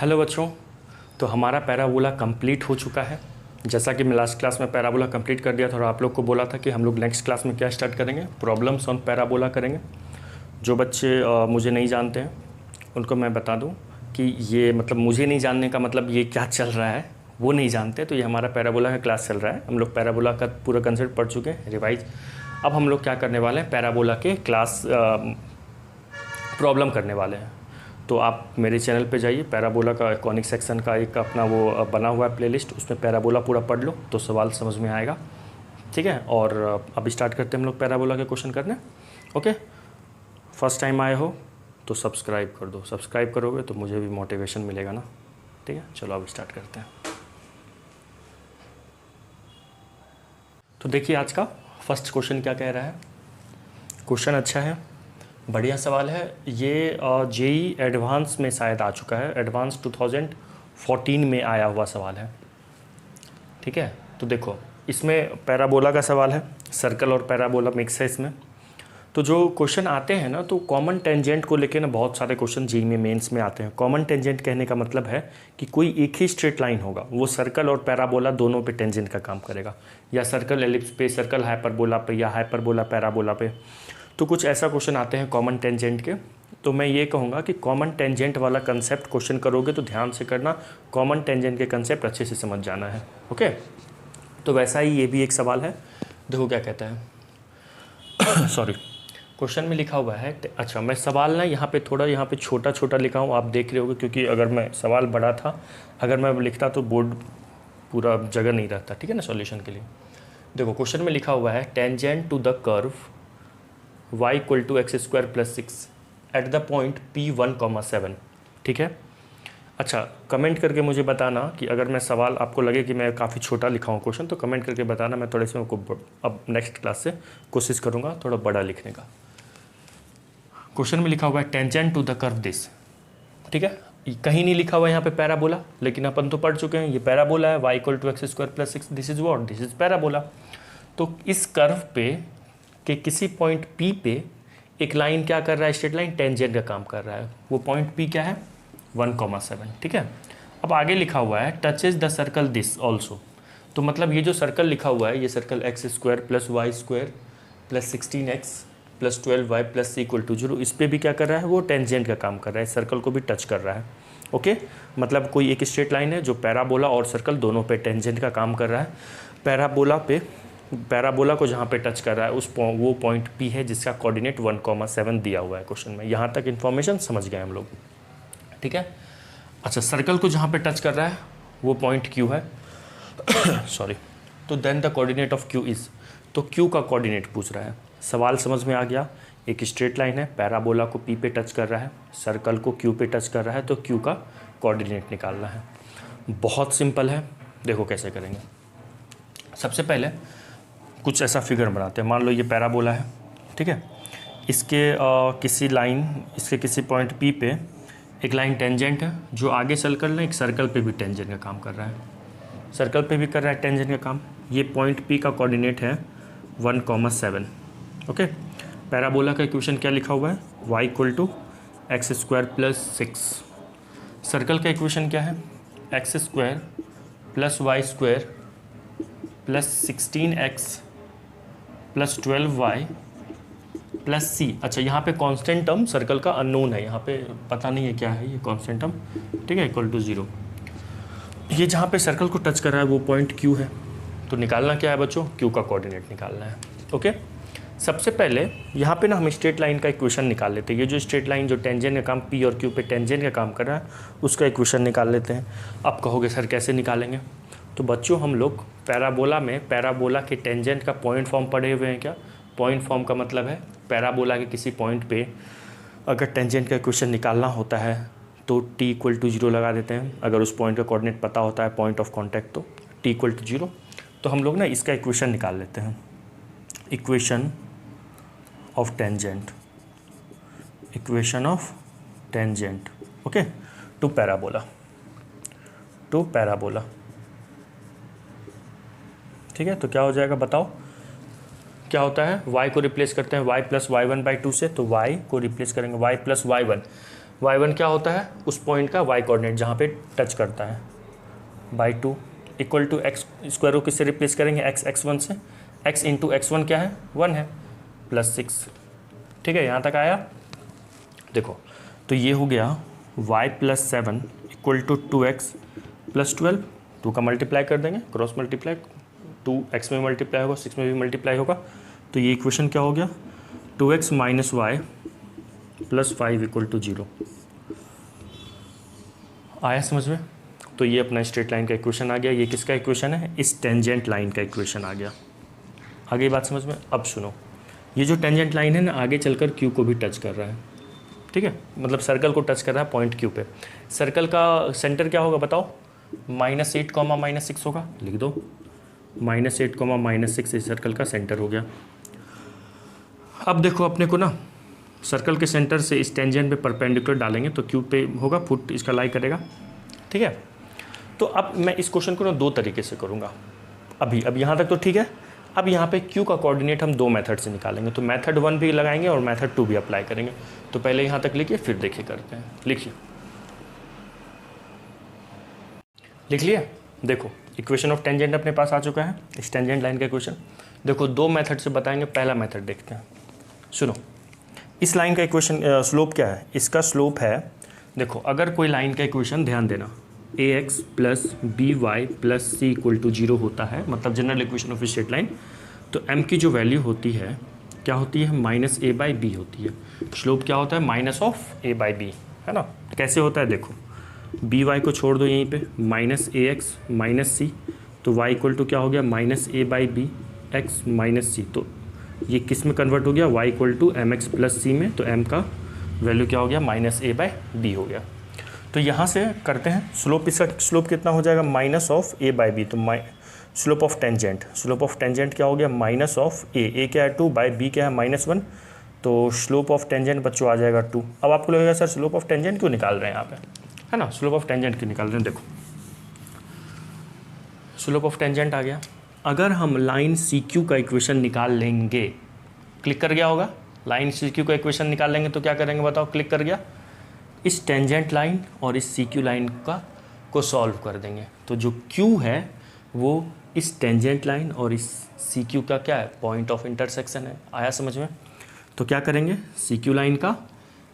Hello बच्चों, तो हमारा पैराबोला कंप्लीट हो चुका है। जैसा कि मैं लास्ट क्लास में पैराबोला कंप्लीट कर दिया था और आप लोग को बोला था कि हम लोग नेक्स्ट क्लास में क्या स्टार्ट करेंगे, प्रॉब्लम्स ऑन पैराबोला करेंगे। जो बच्चे मुझे नहीं जानते हैं उनको मैं बता दूं कि ये मतलब मुझे नहीं जानने का मतलब ये क्या चल रहा है वो नहीं जानते। तो ये हमारा पैराबोला का क्लास चल रहा है। हम लोग पैराबोला का पूरा कंसेप्ट पढ़ चुके हैं, रिवाइज। अब हम लोग क्या करने वाले हैं, पैराबोला के क्लास प्रॉब्लम करने वाले हैं। तो आप मेरे चैनल पे जाइए, पैराबोला का कॉनिक सेक्शन का एक अपना वो बना हुआ है प्लेलिस्ट, उसमें पैराबोला पूरा पढ़ लो तो सवाल समझ में आएगा। ठीक है, और अब स्टार्ट करते हैं हम लोग पैराबोला के क्वेश्चन करने। ओके, फर्स्ट टाइम आए हो तो सब्सक्राइब कर दो, सब्सक्राइब करोगे तो मुझे भी मोटिवेशन मिलेगा ना। ठीक है, चलो अब स्टार्ट करते हैं। तो देखिए आज का फर्स्ट क्वेश्चन क्या कह रहा है। क्वेश्चन अच्छा है, बढ़िया सवाल है। ये जेई एडवांस में शायद आ चुका है, एडवांस 2014 में आया हुआ सवाल है। ठीक है, तो देखो इसमें पैराबोला का सवाल है, सर्कल और पैराबोला मिक्स है इसमें। तो जो क्वेश्चन आते हैं ना, तो कॉमन टेंजेंट को लेके ना बहुत सारे क्वेश्चन जेई में मेंस में आते हैं। कॉमन टेंजेंट कहने का मतलब है कि कोई एक ही स्ट्रेट लाइन होगा, वो सर्कल और पैराबोला दोनों पे टेंजेंट का काम करेगा, या सर्कल एलिप्स पे, सर्कल हाइपरबोला पे, या हाइपरबोला पैराबोला पे। तो कुछ ऐसा क्वेश्चन आते हैं कॉमन टेंजेंट के। तो मैं ये कहूँगा कि कॉमन टेंजेंट वाला कंसेप्ट क्वेश्चन करोगे तो ध्यान से करना, कॉमन टेंजेंट के कंसेप्ट अच्छे से समझ जाना है। ओके, तो वैसा ही ये भी एक सवाल है। देखो क्या कहता है सॉरी, क्वेश्चन में लिखा हुआ है। अच्छा, मैं सवाल ना यहाँ पे थोड़ा यहाँ पे छोटा छोटा लिखा हूँ, आप देख रहे होगे, क्योंकि अगर मैं सवाल बड़ा था, अगर मैं लिखता तो बोर्ड पूरा जगह नहीं रहता। ठीक है ना, सॉल्यूशन के लिए। देखो क्वेश्चन में लिखा हुआ है, tangent to the curve y equal to x square plus 6 at the point P1,7। ठीक है, अच्छा कमेंट करके मुझे बताना कि अगर मैं सवाल आपको लगे कि मैं काफ़ी छोटा लिखा हूँ क्वेश्चन, तो कमेंट करके बताना। मैं थोड़े से आपको अब नेक्स्ट क्लास से कोशिश करूँगा थोड़ा बड़ा लिखने का। क्वेश्चन में लिखा हुआ है tangent to the curve this. ठीक है, कहीं नहीं लिखा हुआ है यहाँ पे पैराबोला, लेकिन अपन तो पढ़ चुके हैं ये पैराबोला है। y equal to x square plus 6, this is what, this is parabola. तो इस कर्व पे कि किसी पॉइंट P पे एक लाइन क्या कर रहा है, स्ट्रेट लाइन टेंजेंट का काम कर रहा है। वो पॉइंट P क्या है, 1,7। ठीक है, अब आगे लिखा हुआ है touches the circle this also. तो मतलब ये जो सर्कल लिखा हुआ है, ये circle x square plus y square plus 16x plus 12y plus equal to 0, इस पर भी क्या कर रहा है, वो टेंजेंट का काम कर रहा है, सर्कल को भी टच कर रहा है। ओके, मतलब कोई एक स्ट्रेट लाइन है जो पैराबोला और सर्कल दोनों पे टेंजेंट का काम कर रहा है। पैराबोला को जहाँ पे टच कर रहा है वो पॉइंट P है, जिसका कोऑर्डिनेट 1,7 दिया हुआ है क्वेश्चन में। यहाँ तक इन्फॉर्मेशन समझ गए हम लोग। ठीक है, अच्छा सर्कल को जहाँ पे टच कर रहा है वो पॉइंट Q है सॉरी। तो then the coordinate of Q is, तो Q का कोऑर्डिनेट पूछ रहा है। सवाल समझ में आ गया, एक स्ट्रेट लाइन है, पैराबोला को P पे टच कर रहा है, सर्कल को Q पे टच कर रहा है, तो Q का कोऑर्डिनेट निकालना है। बहुत सिंपल है, देखो कैसे करेंगे। सबसे पहले कुछ ऐसा फिगर बनाते हैं। मान लो ये पैराबोला है, ठीक है, इसके किसी पॉइंट P पे एक लाइन टेंजेंट है, जो आगे सर्कल है, एक सर्कल पे भी टेंजेंट का काम कर रहा है, सर्कल पे भी कर रहा है टेंजेंट का काम। ये पॉइंट P का कोऑर्डिनेट है 1,7। ओके, पैराबोला का इक्वेशन क्या लिखा हुआ है, y equal to x square plus 6। Circle का इक्वेशन क्या है, x square plus y square plus 16x plus 12y plus c। अच्छा, यहाँ पे कांस्टेंट टर्म सर्कल का अननोन है, यहाँ पे पता नहीं है क्या है ये कांस्टेंट टर्म। ठीक है, इक्वल टू 0। ये जहाँ पे सर्कल को टच कर रहा है वो पॉइंट Q है। तो निकालना क्या है बच्चों, Q का कोऑर्डिनेट निकालना है। ओके, सबसे पहले यहाँ पे ना हम स्ट्रेट लाइन का इक्वेशन निकाल लेते हैं। ये जो स्ट्रेट लाइन जो टेंजेंट का काम P और Q पे टेंजेंट का काम कर रहा है, उसका इक्वेशन निकाल लेते हैं। आप कहोगे सर कैसे निकालेंगे, तो बच्चों हम लोग पैराबोला में पैराबोला के टेंजेंट का पॉइंट फॉर्म पढ़े हुए हैं क्या। पॉइंट फॉर्म का मतलब है पैराबोला के किसी पॉइंट पे अगर टेंजेंट का इक्वेशन निकालना होता है तो t इक्वल टू 0 लगा देते हैं। अगर उस पॉइंट का कोऑर्डिनेट पता होता है, पॉइंट ऑफ कॉन्टैक्ट, तो t इक्वल टू 0। तो हम लोग ना इसका इक्वेशन निकाल लेते हैं, equation of tangent, equation of tangent okay to parabola. ठीक है, तो क्या हो जाएगा बताओ, क्या होता है, y को रिप्लेस करते हैं y plus y one by two से, तो y को रिप्लेस करेंगे y plus y one. y1 क्या होता है, उस पॉइंट का y कोऑर्डिनेट जहाँ पे टच करता है, by 2 equal to x square को किससे रिप्लेस करेंगे, x1 से, x इंटू x1 क्या है, 1 है, प्लस 6। ठीक है, यहाँ तक आया। देखो तो ये हो गया y plus 7 equal to 2x plus 12, 2 का मल्टीप्लाई कर देंगे, क्रॉस मल्टीप्लाई, 2x में मल्टीप्लाई होगा, 6 में भी मल्टीप्लाई होगा, तो ये इक्वेशन क्या हो गया, 2x minus y plus 5 equal to 0। आया समझ में? तो ये अपना स्ट्रेट लाइन का इक्वेशन आ गया। ये किसका इक्वेशन है, इस टेंजेंट लाइन का इक्वेशन आ गया। आगे बात समझ में? अब सुनो, ये जो टेंजेंट लाइन है ना, आगे चलकर क्यू को भी टच कर रहा है। ठीक है, मतलब सर्कल को टच कर रहा है पॉइंट क्यू पे। सर्कल का सेंटर क्या होगा बताओ, -8 -6 होगा, लिख दो, -8 -6 इस सर्कल का सेंटर हो गया। अब देखो अपने को ना सर्कल के सेंटर से इस टेंजेंट पे परपेंडिकुलर डालेंगे तो क्यू पे होगा, फुट इसका लाई करेगा। ठीक है, तो अब मैं इस क्वेश्चन को ना 2 तरीके से करूँगा। अब यहाँ तक तो ठीक है। अब यहाँ पे क्यू का कोऑर्डिनेट हम 2 मेथड से निकालेंगे, तो मेथड 1 भी लगाएंगे और मेथड 2 भी अप्लाई करेंगे। तो पहले यहाँ तक लिखिए, फिर देखिए करते हैं। लिखिए, लिख लिया। देखो इक्वेशन ऑफ टेंजेंट अपने पास आ चुका है, इस टेंजेंट लाइन का इक्वेशन। देखो 2 मेथड से बताएंगे, पहला मेथड देखते हैं। सुनो, इस लाइन का इक्वेशन स्लोप क्या है, इसका स्लोप है, देखो अगर कोई लाइन का इक्वेशन, ध्यान देना, ax plus b y plus c equal to 0 होता है, मतलब general equation of straight line, तो m की जो वैल्यू होती है क्या होती है, -a/b होती है। स्लोप क्या होता है, -a/b, है ना। कैसे होता है देखो, बी वाई को छोड़ दो यहीं पे, -ax माइनस सी, तो y इक्वल टू क्या हो गया, -a/b x माइनस सी। तो ये किस में कन्वर्ट हो गया, y equal to mx plus c में, तो m का वैल्यू क्या हो गया, -a/b हो गया। तो यहाँ से करते हैं स्लोप, इसका स्लोप कितना हो जाएगा, -a/b, तो slope of tangent, slope of tangent क्या हो गया, -a क्या है 2, बाय b क्या है -1, तो स्लोप ऑफ टेंजेंट बच्चों आ जाएगा 2। अब आपको लगेगा सर स्लोप ऑफ टेंजेंट क्यों निकाल रहे हैं यहाँ पे, है ना, स्लोप ऑफ टेंजेंट क्यों निकाल रहे हैं। देखो स्लोप ऑफ टेंजेंट आ गया। अगर हम लाइन CQ का इक्वेशन निकाल लेंगे, क्लिक कर गया होगा, लाइन CQ का इक्वेशन निकाल लेंगे तो क्या करेंगे बताओ, क्लिक कर गया, इस टेंजेंट लाइन और इस CQ लाइन को सॉल्व कर देंगे। तो जो Q है वो इस टेंजेंट लाइन और इस CQ का क्या है, पॉइंट ऑफ इंटरसेक्शन है। आया समझ में? तो क्या करेंगे, CQ लाइन का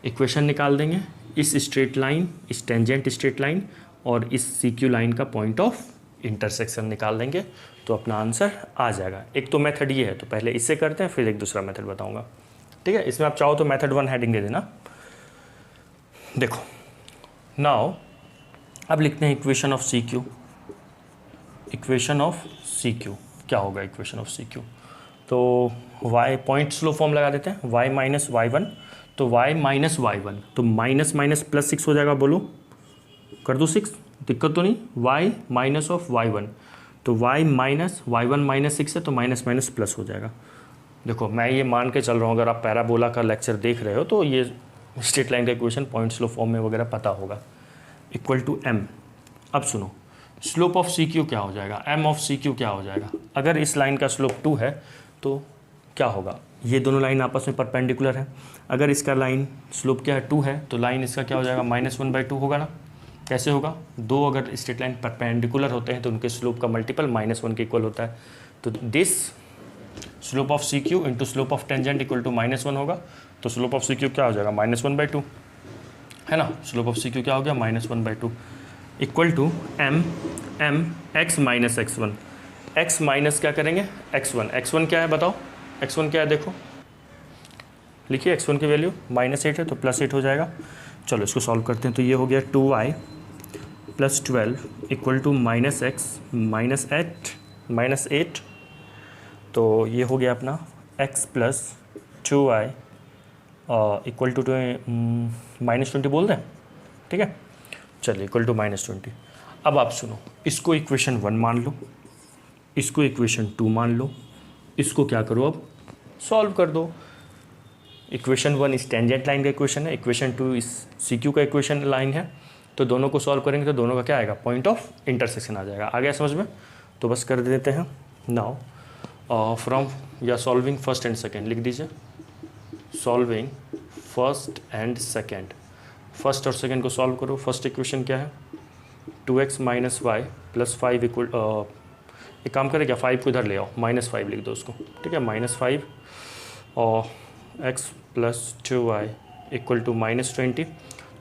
इक्वेशन निकाल देंगे, इस स्ट्रेट लाइन, इस टेंजेंट स्ट्रेट लाइन और इस CQ लाइन का पॉइंट ऑफ इंटरसेक्शन निकाल देंगे, तो अपना आंसर आ जाएगा। एक तो मेथड ये है, तो पहले इससे करते हैं, फिर एक दूसरा मेथड बताऊंगा। ठीक है, इसमें आप चाहो तो मेथड 1 हेडिंग दे देना। देखो नाउ अब लिखते हैं equation of CQ। Equation of CQ क्या होगा, इक्वेशन ऑफ CQ, तो y पॉइंट स्लो फॉर्म लगा देते हैं, y माइनस y1, तो y माइनस y1, तो माइनस माइनस प्लस 6 हो जाएगा, बोलो कर दो 6, दिक्कत तो नहीं, y माइनस ऑफ y1, तो y माइनस y1 माइनस 6 है, तो माइनस माइनस प्लस हो जाएगा। देखो मैं ये मान के चल रहा हूँ, अगर आप पैराबोला का लेक्चर देख रहे हो तो ये स्ट्रेट लाइन का इक्वेशन पॉइंट स्लो फॉर्म में वगैरह पता होगा, इक्वल टू m। अब सुनो, स्लोप ऑफ CQ क्या हो जाएगा, m ऑफ CQ क्या हो जाएगा। अगर इस लाइन का स्लोप 2 है तो क्या होगा, ये दोनों लाइन आपस में परपेंडिकुलर है। अगर इसका लाइन स्लोप क्या है, 2 है, तो लाइन इसका क्या हो जाएगा, -1/2 होगा ना। कैसे होगा, दो अगर स्ट्रेट लाइन परपेंडिकुलर होते हैं तो उनके स्लोप का मल्टीपल -1 के इक्वल होता है। तो this slope of CQ into slope of tangent equal to -1 होगा। तो स्लोप ऑफ CQ क्या हो जाएगा, -1/2, है ना। स्लोप ऑफ CQ क्या हो गया, -1/2 equal to m x minus x1, x minus क्या करेंगे, x1 क्या है बताओ, x1 क्या है देखो, लिखिए x1 की वैल्यू -8 है, तो +8 हो जाएगा। चलो इसको सॉल्व करते हैं, तो ये हो गया 2y + 12 इक्वल टू -8, तो ये हो गया अपना x + 2y इक्वल टू -20 बोल दें, ठीक है। चलिए इक्वल टू -20। अब आप सुनो, इसको इक्वेशन 1 मान लो, इसको इक्वेशन 2 मान लो, इसको क्या करो अब सॉल्व कर दो। इक्वेशन 1 इस टेंजेंट लाइन का इक्वेशन है, इक्वेशन 2 इस CQ का इक्वेशन लाइन है, तो दोनों को सॉल्व करेंगे तो दोनों का क्या आएगा, पॉइंट ऑफ इंटरसेक्शन आ जाएगा। आ गया समझ में? तो बस कर देते हैं। नाउ फ्रॉम या सॉल्विंग फर्स्ट एंड सेकेंड लिख दीजिए, solving first and second. First और सेकंड को सॉल्व करो। फर्स्ट इक्वेशन क्या है, 2x minus y plus 5 equal, एक काम करें क्या, 5 को इधर ले आओ, -5 लिख दो उसको, ठीक है, -5 और x plus 2y equal to -20।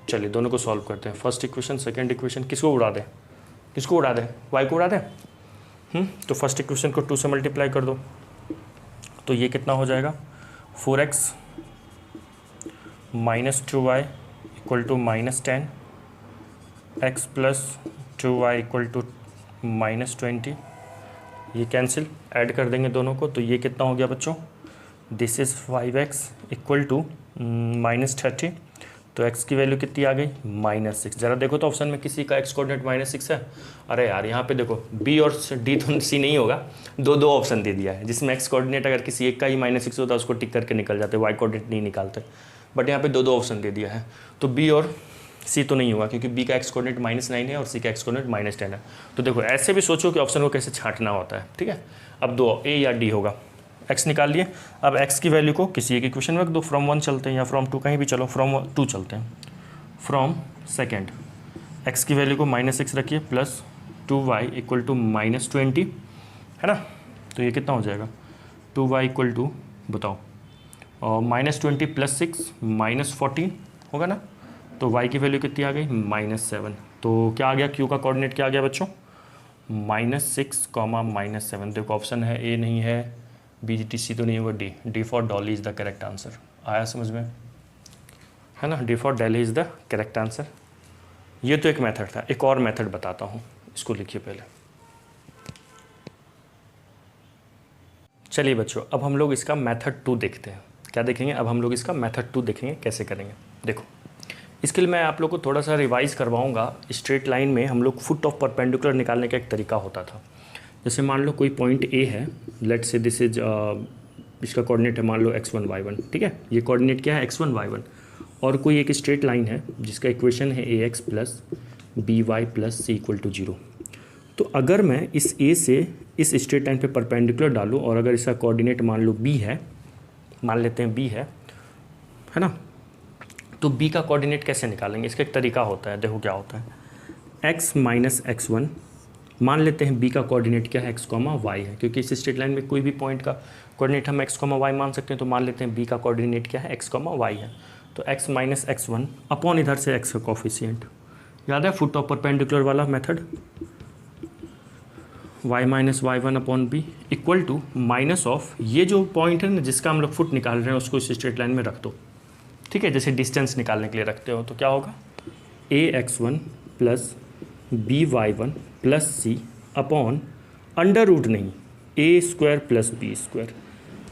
चलिए दोनों को सॉल्व करते हैं। फर्स्ट इक्वेशन सेकंड इक्वेशन किसको उड़ा दें, किसको उड़ा दें, y को उड़ा दें। तो फर्स्ट इक्वेशन को 2 से मल्टीप्लाई कर दो, तो ये कितना हो जाएगा, 4x minus 2y equal to -10, x plus 2y equal to -20। ये कैंसिल, ऐड कर देंगे दोनों को, तो ये कितना हो गया बच्चों, this is 5x equal to -30। तो x की वैल्यू कितनी आ गई, -6। ज़रा देखो तो ऑप्शन में किसी का x कोऑर्डिनेट -6 है। अरे यार यहाँ पे देखो b और d तो c नहीं होगा, दो ऑप्शन दे दिया है, जिसमें x कोऑर्डिनेट अगर किसी एक का ही -6 होता है उसको टिक करके निकल जाते, y कोऑर्डिनेट नहीं निकालते, बट यहाँ पे दो ऑप्शन दे दिया है। तो b और c तो नहीं होगा, क्योंकि b का x कोऑर्डिनेट -9 है और c का x कोऑर्डिनेट -10 है। तो देखो ऐसे भी सोचो कि ऑप्शन को कैसे छांटना होता है, ठीक है। अब दो, a या d होगा, x निकाल लिए। अब x की वैल्यू को किसी एक इक्वेशन में रख दो, फ्रॉम 1 चलते हैं या फ्रॉम 2, कहीं भी चलो, फ्रॉम 2 चलते हैं, फ्रॉम सेकेंड। x की वैल्यू को -6 रखिए प्लस 2y इक्वल टू -20, है ना। तो ये कितना हो जाएगा, 2y इक्वल टू बताओ, और -20 प्लस 6 -14 होगा ना। तो y की वैल्यू कितनी आ गई, -7। तो क्या आ गया, q का कोऑर्डिनेट क्या आ गया बच्चों, -6, -7। देखो ऑप्शन है a नहीं है, बी टी सी तो नहीं होगा, D for Dolly is the correct answer. आया समझ में, है ना, D for daily is the correct answer. ये तो एक मेथड था, एक और मेथड बताता हूँ, इसको लिखिए पहले। चलिए बच्चों, अब हम लोग इसका मेथड 2 देखते हैं। क्या देखेंगे, अब हम लोग इसका मेथड 2 देखेंगे कैसे करेंगे। देखो इसके लिए मैं आप लोग को थोड़ा सा रिवाइज करवाऊंगा। स्ट्रेट लाइन में हम लोग फुट ऑफ परपेंडिकुलर निकालने का एक तरीका होता था। जैसे मान लो कोई पॉइंट ए है, लेट से दिस इज, इसका कोऑर्डिनेट है मान लो x1 y1, ठीक है, ये कोऑर्डिनेट क्या है x1 y1, और कोई एक स्ट्रेट लाइन है जिसका इक्वेशन है ax plus b y plus c equal to 0। तो अगर मैं इस a से इस स्ट्रेट लाइन पे परपेंडिकुलर डालूँ और अगर इसका कोऑर्डिनेट मान लो b है, मान लेते हैं b है ना, तो b का कोऑर्डिनेट कैसे निकालेंगे, इसका एक तरीका होता है। देखो क्या होता है, x माइनस x1, मान लेते हैं b का कोऑर्डिनेट क्या है, x, y है, क्योंकि इस स्ट्रेट लाइन में कोई भी पॉइंट का कोऑर्डिनेट हम x, y मान सकते हैं। तो मान लेते हैं b का कोऑर्डिनेट क्या है, x, y है। तो x माइनस x1 अपॉन इधर से x का कोफिशिएंट, याद है फुट ऑफ परपेंडिकुलर वाला method, y minus y1 upon b equal to minus of ये जो पॉइंट है ना जिसका हम लोग फुट निकाल रहे हैं उसको इस स्ट्रेट लाइन में रख दो, ठीक है, जैसे डिस्टेंस निकालने के लिए रखते हो। तो क्या होगा, ax1 plus by1 plus c upon under root नहीं, a square plus b square,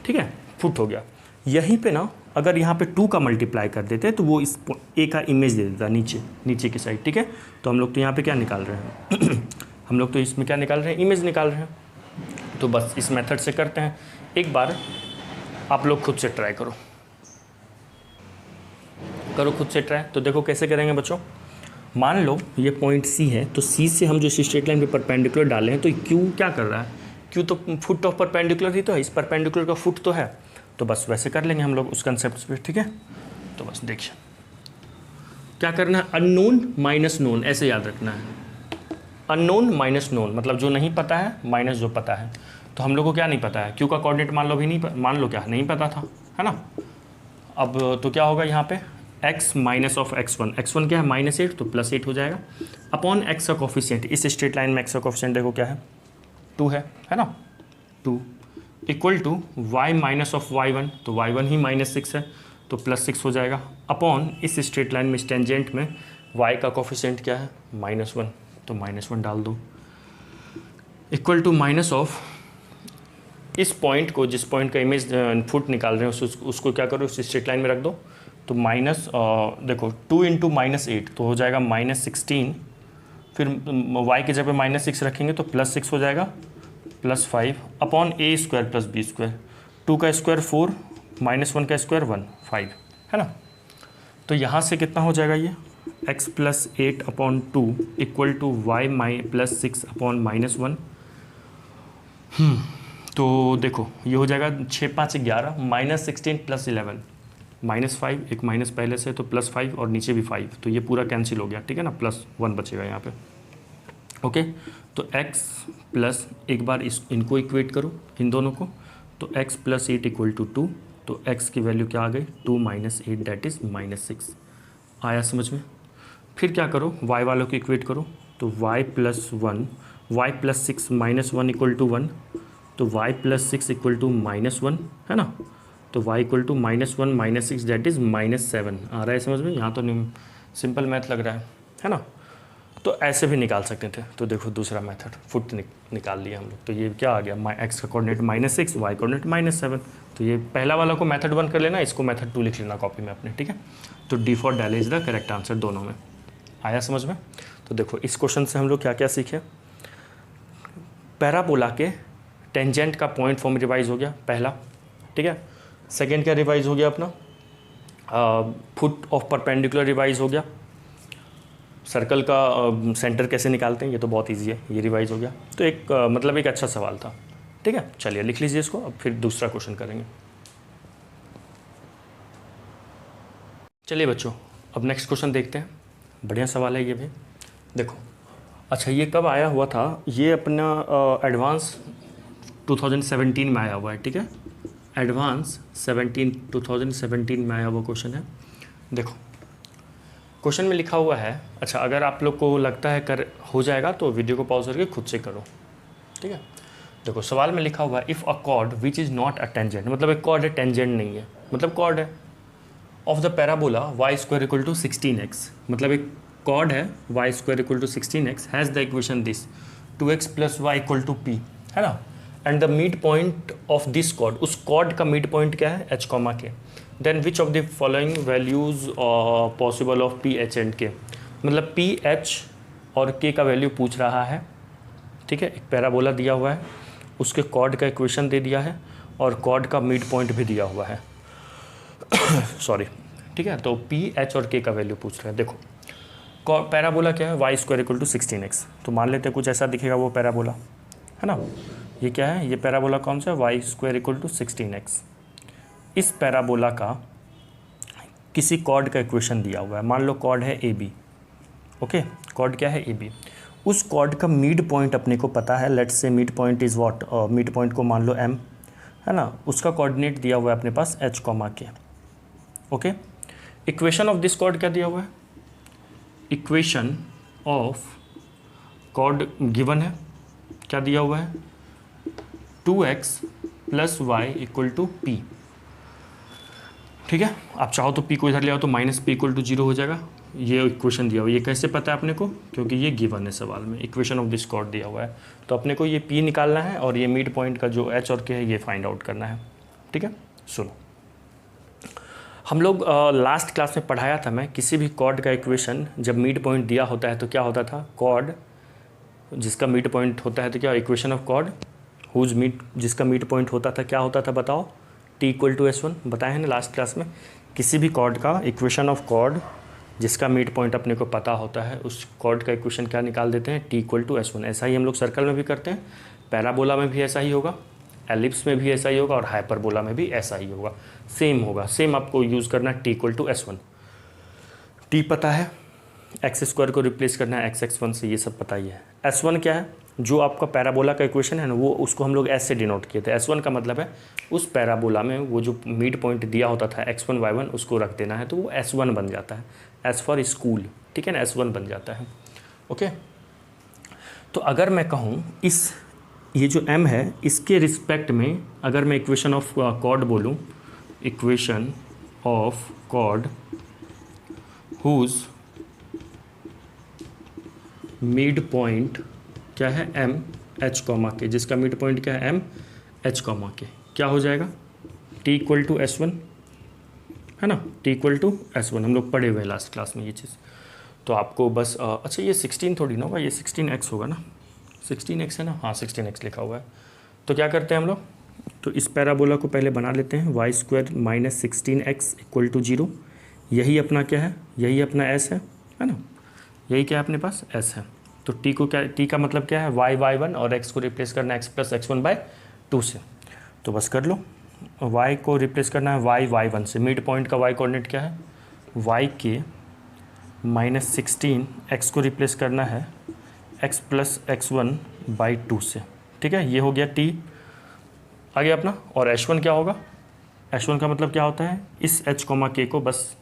ठीक है, फुट हो गया। यहीं पे ना अगर यहाँ पे 2 का मल्टीप्लाई कर देते तो वो इस a का इमेज दे देता नीचे की साइड, ठीक है। तो हम लोग तो यहाँ पे क्या निकाल रहे हैं हम लोग तो इसमें क्या निकाल रहे हैं, इमेज निकाल रहे हैं। तो बस इस मेथड से करते हैं। एक बार आप लोग खुद से ट्राई करो खुद से ट्राई। तो देखो कैसे करेंगे बच्चों, मान लो ये पॉइंट C है, तो C से हम जो स्ट्रेट लाइन पे परपेंडिकुलर डाले हैं, तो Q क्या कर रहा है, Q तो फुट ऑफ परपेंडिकुलर ही तो है, इस परपेंडिकुलर का फुट तो है। तो बस वैसे कर लेंगे हम लोग उस कंसेप्ट पे, ठीक है। तो बस देखिए क्या करना है, अननोन माइनस नोन, ऐसे याद रखना है, अननोन माइनस नोन, मतलब जो नहीं पता है माइनस जो पता है। तो हम लोग को क्या नहीं पता है, Q का कोऑर्डिनेट मान लो भी नहीं, मान लो क्या नहीं पता था, है ना। अब तो क्या होगा यहाँ पे, x माइनस ऑफ x1 क्या है -8, तो +8 हो जाएगा अपॉन x का कोफिशिएंट। इस स्ट्रेट लाइन में x का कोफिशिएंट देखो क्या है, 2 है ना, 2 equal to y minus of y1, तो y1 ही -6 है, तो +6 हो जाएगा अपॉन इस स्ट्रेट लाइन में टेंजेंट में y का कोफिशिएंट क्या है, -1, तो -1 डाल दो इक्वल टू माइनस ऑफ इस पॉइंट को, जिस पॉइंट का इमेज फुट निकाल रहे हैं उसको क्या करो, उस स्ट्रेट लाइन में रख दो। तो माइनस देखो 2 इंटू -8 तो हो जाएगा -16, फिर y की जगह -6 रखेंगे तो +6 हो जाएगा +5 upon a square plus b square, 2 का स्क्वायर 4 -1 का स्क्वायर 1 5, है ना। तो यहाँ से कितना हो जाएगा ये, x plus 8 upon 2 equal to y plus 6 upon -1। तो देखो ये हो जाएगा 6 5 11 -16 प्लस 11 -5, एक माइनस पहले से तो +5 और नीचे भी 5, तो ये पूरा कैंसिल हो गया, ठीक है ना, +1 बचेगा यहाँ पे। ओके, तो x प्लस, एक बार इनको इक्वेट करो इन दोनों को, तो x + 8 = 2, तो x की वैल्यू क्या आ गई, 2 - 8 दैट इज़ -6। आया समझ में? फिर क्या करो, y वालों को इक्वेट करो, तो y + 1, y + 6 - 1 = 1, तो y + 6 = -1 है ना, तो y = -1 - 6 दैट इज़ -7। आ रहा है समझ में? यहाँ तो सिंपल मैथ लग रहा है ना। तो ऐसे भी निकाल सकते थे, तो देखो दूसरा मेथड फुट निकाल लिया हम लोग। तो ये क्या आ गया, x का कोऑर्डिनेट -6, y कोऑर्डिनेट -7। तो ये पहला वाला को मेथड 1 कर लेना, इसको मेथड 2 लिख लेना कॉपी में अपने, ठीक है। तो D for Dell is the correct answer दोनों में। आया समझ में? तो देखो इस क्वेश्चन से हम लोग क्या क्या सीखे। पैराबोला के टेंजेंट का पॉइंट फॉर्म रिवाइज हो गया पहला, ठीक है। सेकेंड क्या रिवाइज हो गया अपना, फुट ऑफ परपेंडिकुलर रिवाइज हो गया। सर्कल का सेंटर कैसे निकालते हैं ये तो बहुत इजी है, ये रिवाइज हो गया। तो एक मतलब एक अच्छा सवाल था, ठीक है। चलिए लिख लीजिए इसको, अब फिर दूसरा क्वेश्चन करेंगे। चलिए बच्चों, अब नेक्स्ट क्वेश्चन देखते हैं। बढ़िया सवाल है ये भी। देखो, अच्छा ये कब आया हुआ था, ये अपना एडवांस 2017 में आया हुआ है, ठीक है। एडवांस 2017 में आया हुआ क्वेश्चन है। देखो क्वेश्चन में लिखा हुआ है, अच्छा अगर आप लोग को लगता है कर हो जाएगा तो वीडियो को पॉज करके खुद से करो, ठीक है। देखो सवाल में लिखा हुआ है, if a cord which is not a tangent, मतलब एक कॉर्ड है टेंजेंट नहीं है, मतलब कॉर्ड है, of the parabola y² = 16x, मतलब एक कॉर्ड है y² = 16x, has the equation this 2x + y = p, है ना। And the mid point of this chord, उस कॉर्ड का मिड पॉइंट क्या है, h, k। Then which of the following values possible of p, h and k, मतलब p, h और k का value पूछ रहा है, ठीक है। एक पैराबोला दिया हुआ है, उसके कॉर्ड का इक्वेशन दे दिया है और कॉर्ड का मिड पॉइंट भी दिया हुआ है सॉरी, ठीक है। तो p, h और k का वैल्यू पूछ रहे हैं। देखो पैराबोला क्या है, y² = 16x, तो मान लेते हैं कुछ ऐसा दिखेगा वो पैराबोला, है ना। ये क्या है, ये पैराबोला कौन सा है, y² = 16x। इस पैराबोला का किसी कॉर्ड का इक्वेशन दिया हुआ है, मान लो कॉर्ड है AB, ओके। कॉर्ड क्या है, AB। उस कॉर्ड का मिड पॉइंट अपने को पता है, let's say mid point is what, mid point को मान लो m, है ना। उसका कोऑर्डिनेट दिया हुआ है अपने पास h, k, okay. Equation of this cord क्या दिया हुआ है, इक्वेशन ऑफ कॉर्ड गिवन है, क्या दिया हुआ है, 2x + y = p, ठीक है। आप चाहो तो p को इधर ले आओ तो -p = 0 हो जाएगा। ये इक्वेशन दिया हुआ है, ये कैसे पता है अपने को, क्योंकि ये गिवन है सवाल में, इक्वेशन ऑफ दिस कॉर्ड दिया हुआ है, तो अपने को ये p निकालना है और ये मिड पॉइंट का जो h और k है ये फाइंड आउट करना है, ठीक है। सुनो, हम लोग लास्ट क्लास में पढ़ाया था मैं, किसी भी कॉर्ड का इक्वेशन जब मिड पॉइंट दिया होता है तो क्या होता था, कॉर्ड जिसका मिड पॉइंट होता है तो क्या, equation of chord whose mid, जिसका मिड पॉइंट होता था क्या होता था बताओ, t = s1, बताया है ना लास्ट क्लास में। किसी भी कॉर्ड का इक्वेशन ऑफ कॉर्ड जिसका मिड पॉइंट अपने को पता होता है, उस कॉर्ड का इक्वेशन क्या निकाल देते हैं, t = s1। ऐसा ही हम लोग सर्कल में भी करते हैं, पैराबोला में भी ऐसा ही होगा, एलिप्स में भी ऐसा ही होगा और हाइपरबोला में भी ऐसा ही होगा, सेम होगा। सेम आपको यूज़ करना है, t = s1, t पता है, x² को रिप्लेस करना है x(x1) से, ये सब पता ही है। s1 क्या है, जो आपका पैराबोला का इक्वेशन है ना, वो उसको हम लोग s से डिनोट किए थे। s1 का मतलब है उस पैराबोला में वो जो मिड पॉइंट दिया होता था x1 y1, उसको रख देना है तो वो s1 बन जाता है, s फॉर स्कूल, ठीक है ना, s1 बन जाता है, ओके। तो अगर मैं कहूँ इस ये जो m है इसके रिस्पेक्ट में अगर मैं इक्वेशन ऑफ कॉर्ड बोलूँ, equation of chord whose mid point क्या है, m, h, k, जिसका मिड पॉइंट क्या है, m, h, k, क्या हो जाएगा, t = s1, है ना, t = s1, हम लोग पढ़े हुए हैं लास्ट क्लास में ये चीज़। तो आपको बस अच्छा ये 16 थोड़ी ना होगा, ये 16x होगा ना, 16x है ना, हाँ 16x लिखा हुआ है। तो क्या करते हैं हम लोग, तो इस पैराबोला को पहले बना लेते हैं, y² - 16x = 0, यही अपना क्या है, यही अपना s है ना, यही क्या है अपने पास s है। तो t को क्या, t का मतलब क्या है, y, y1 और x को रिप्लेस करना x + x1/2 से। तो बस कर लो, y को रिप्लेस करना है y1 से, मिड पॉइंट का y कोऑर्डिनेट क्या है y के -16, x को रिप्लेस करना है x प्लस x1/2 से, ठीक है। ये हो गया t आ गया अपना। और h1 क्या होगा, h1 का मतलब क्या होता है, इस h, k को बस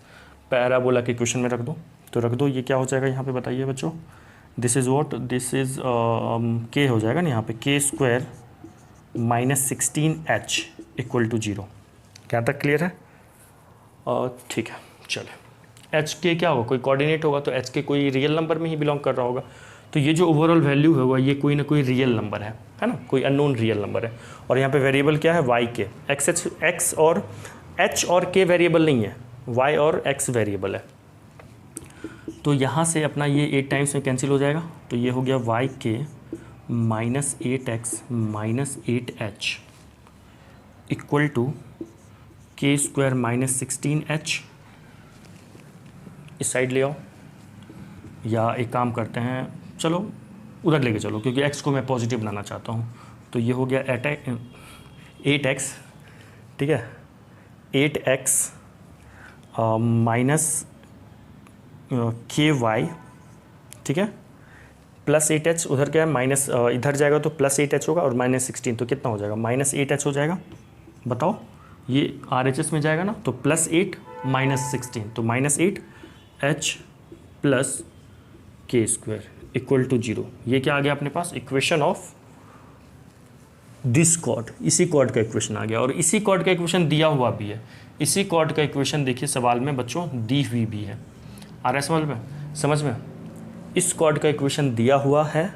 पैराबोला के इक्वेशन में रख दो, तो रख दो। ये क्या हो जाएगा यहाँ पे बताइए बच्चों, this is what, this is k हो जाएगा ना यहाँ पे, k² -16h = 0। क्या तक क्लियर है? ठीक है, चले। h के क्या होगा, कोई कोऑर्डिनेट होगा, तो h के कोई रियल नंबर में ही बिलोंग कर रहा होगा, तो ये जो ओवरऑल वैल्यू होगा ये कोई ना कोई रियल नंबर है ना, कोई अननोन रियल नंबर है। और यहाँ पे वेरिएबल क्या है, y के, x और h और k वेरिएबल नहीं है, y और x वेरिएबल है। तो यहाँ से अपना ये 8 टाइम्स में कैंसिल हो जाएगा, तो ये हो गया y के -8x -8h = k² -16h। इस साइड ले आओ, या एक काम करते हैं, चलो उधर लेके चलो, क्योंकि x को मैं पॉजिटिव बनाना चाहता हूँ। तो ये हो गया 8x, ठीक है, 8x माइनस ky, ठीक है, प्लस 8h, उधर क्या है माइनस, इधर जाएगा तो प्लस 8h होगा, और -16 तो कितना हो जाएगा, -8h हो जाएगा। बताओ, ये RHS में जाएगा ना, तो +8 -16, तो -8h प्लस k² = 0। ये क्या आ गया अपने पास, इक्वेशन ऑफ दिस कॉर्ड, इसी कॉर्ड का इक्वेशन आ गया। और इसी कॉर्ड का इक्वेशन दिया हुआ भी है, इसी कॉर्ड का इक्वेशन देखिए सवाल में बच्चों दी हुई भी है। आ रहा है समझ में? इस कॉर्ड का इक्वेशन दिया हुआ है,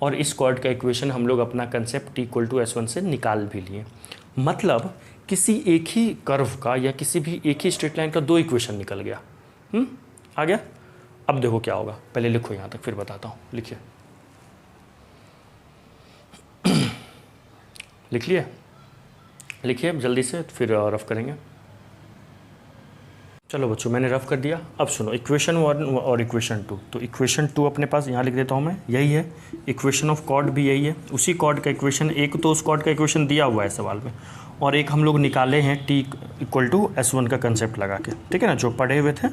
और इस कॉर्ड का इक्वेशन हम लोग अपना कंसेप्ट t = s1 से निकाल भी लिए। मतलब किसी एक ही कर्व का या किसी भी एक ही स्ट्रेट लाइन का 2 इक्वेशन निकल गया। आ गया। अब देखो क्या होगा, पहले लिखो यहाँ तक फिर बताता हूँ। लिखिए, लिख लिए? लिखिए जल्दी से, फिर रफ करेंगे। चलो बच्चों, मैंने रफ कर दिया। अब सुनो, इक्वेशन 1 और इक्वेशन 2। तो इक्वेशन 2 अपने पास यहाँ लिख देता हूँ मैं, यही है। इक्वेशन ऑफ कॉर्ड भी यही है, उसी कॉर्ड का इक्वेशन, एक तो उस कॉर्ड का इक्वेशन दिया हुआ है सवाल में, और एक हम लोग निकाले हैं t = s1 का कंसेप्ट लगा के, ठीक है ना, जो पढ़े हुए थे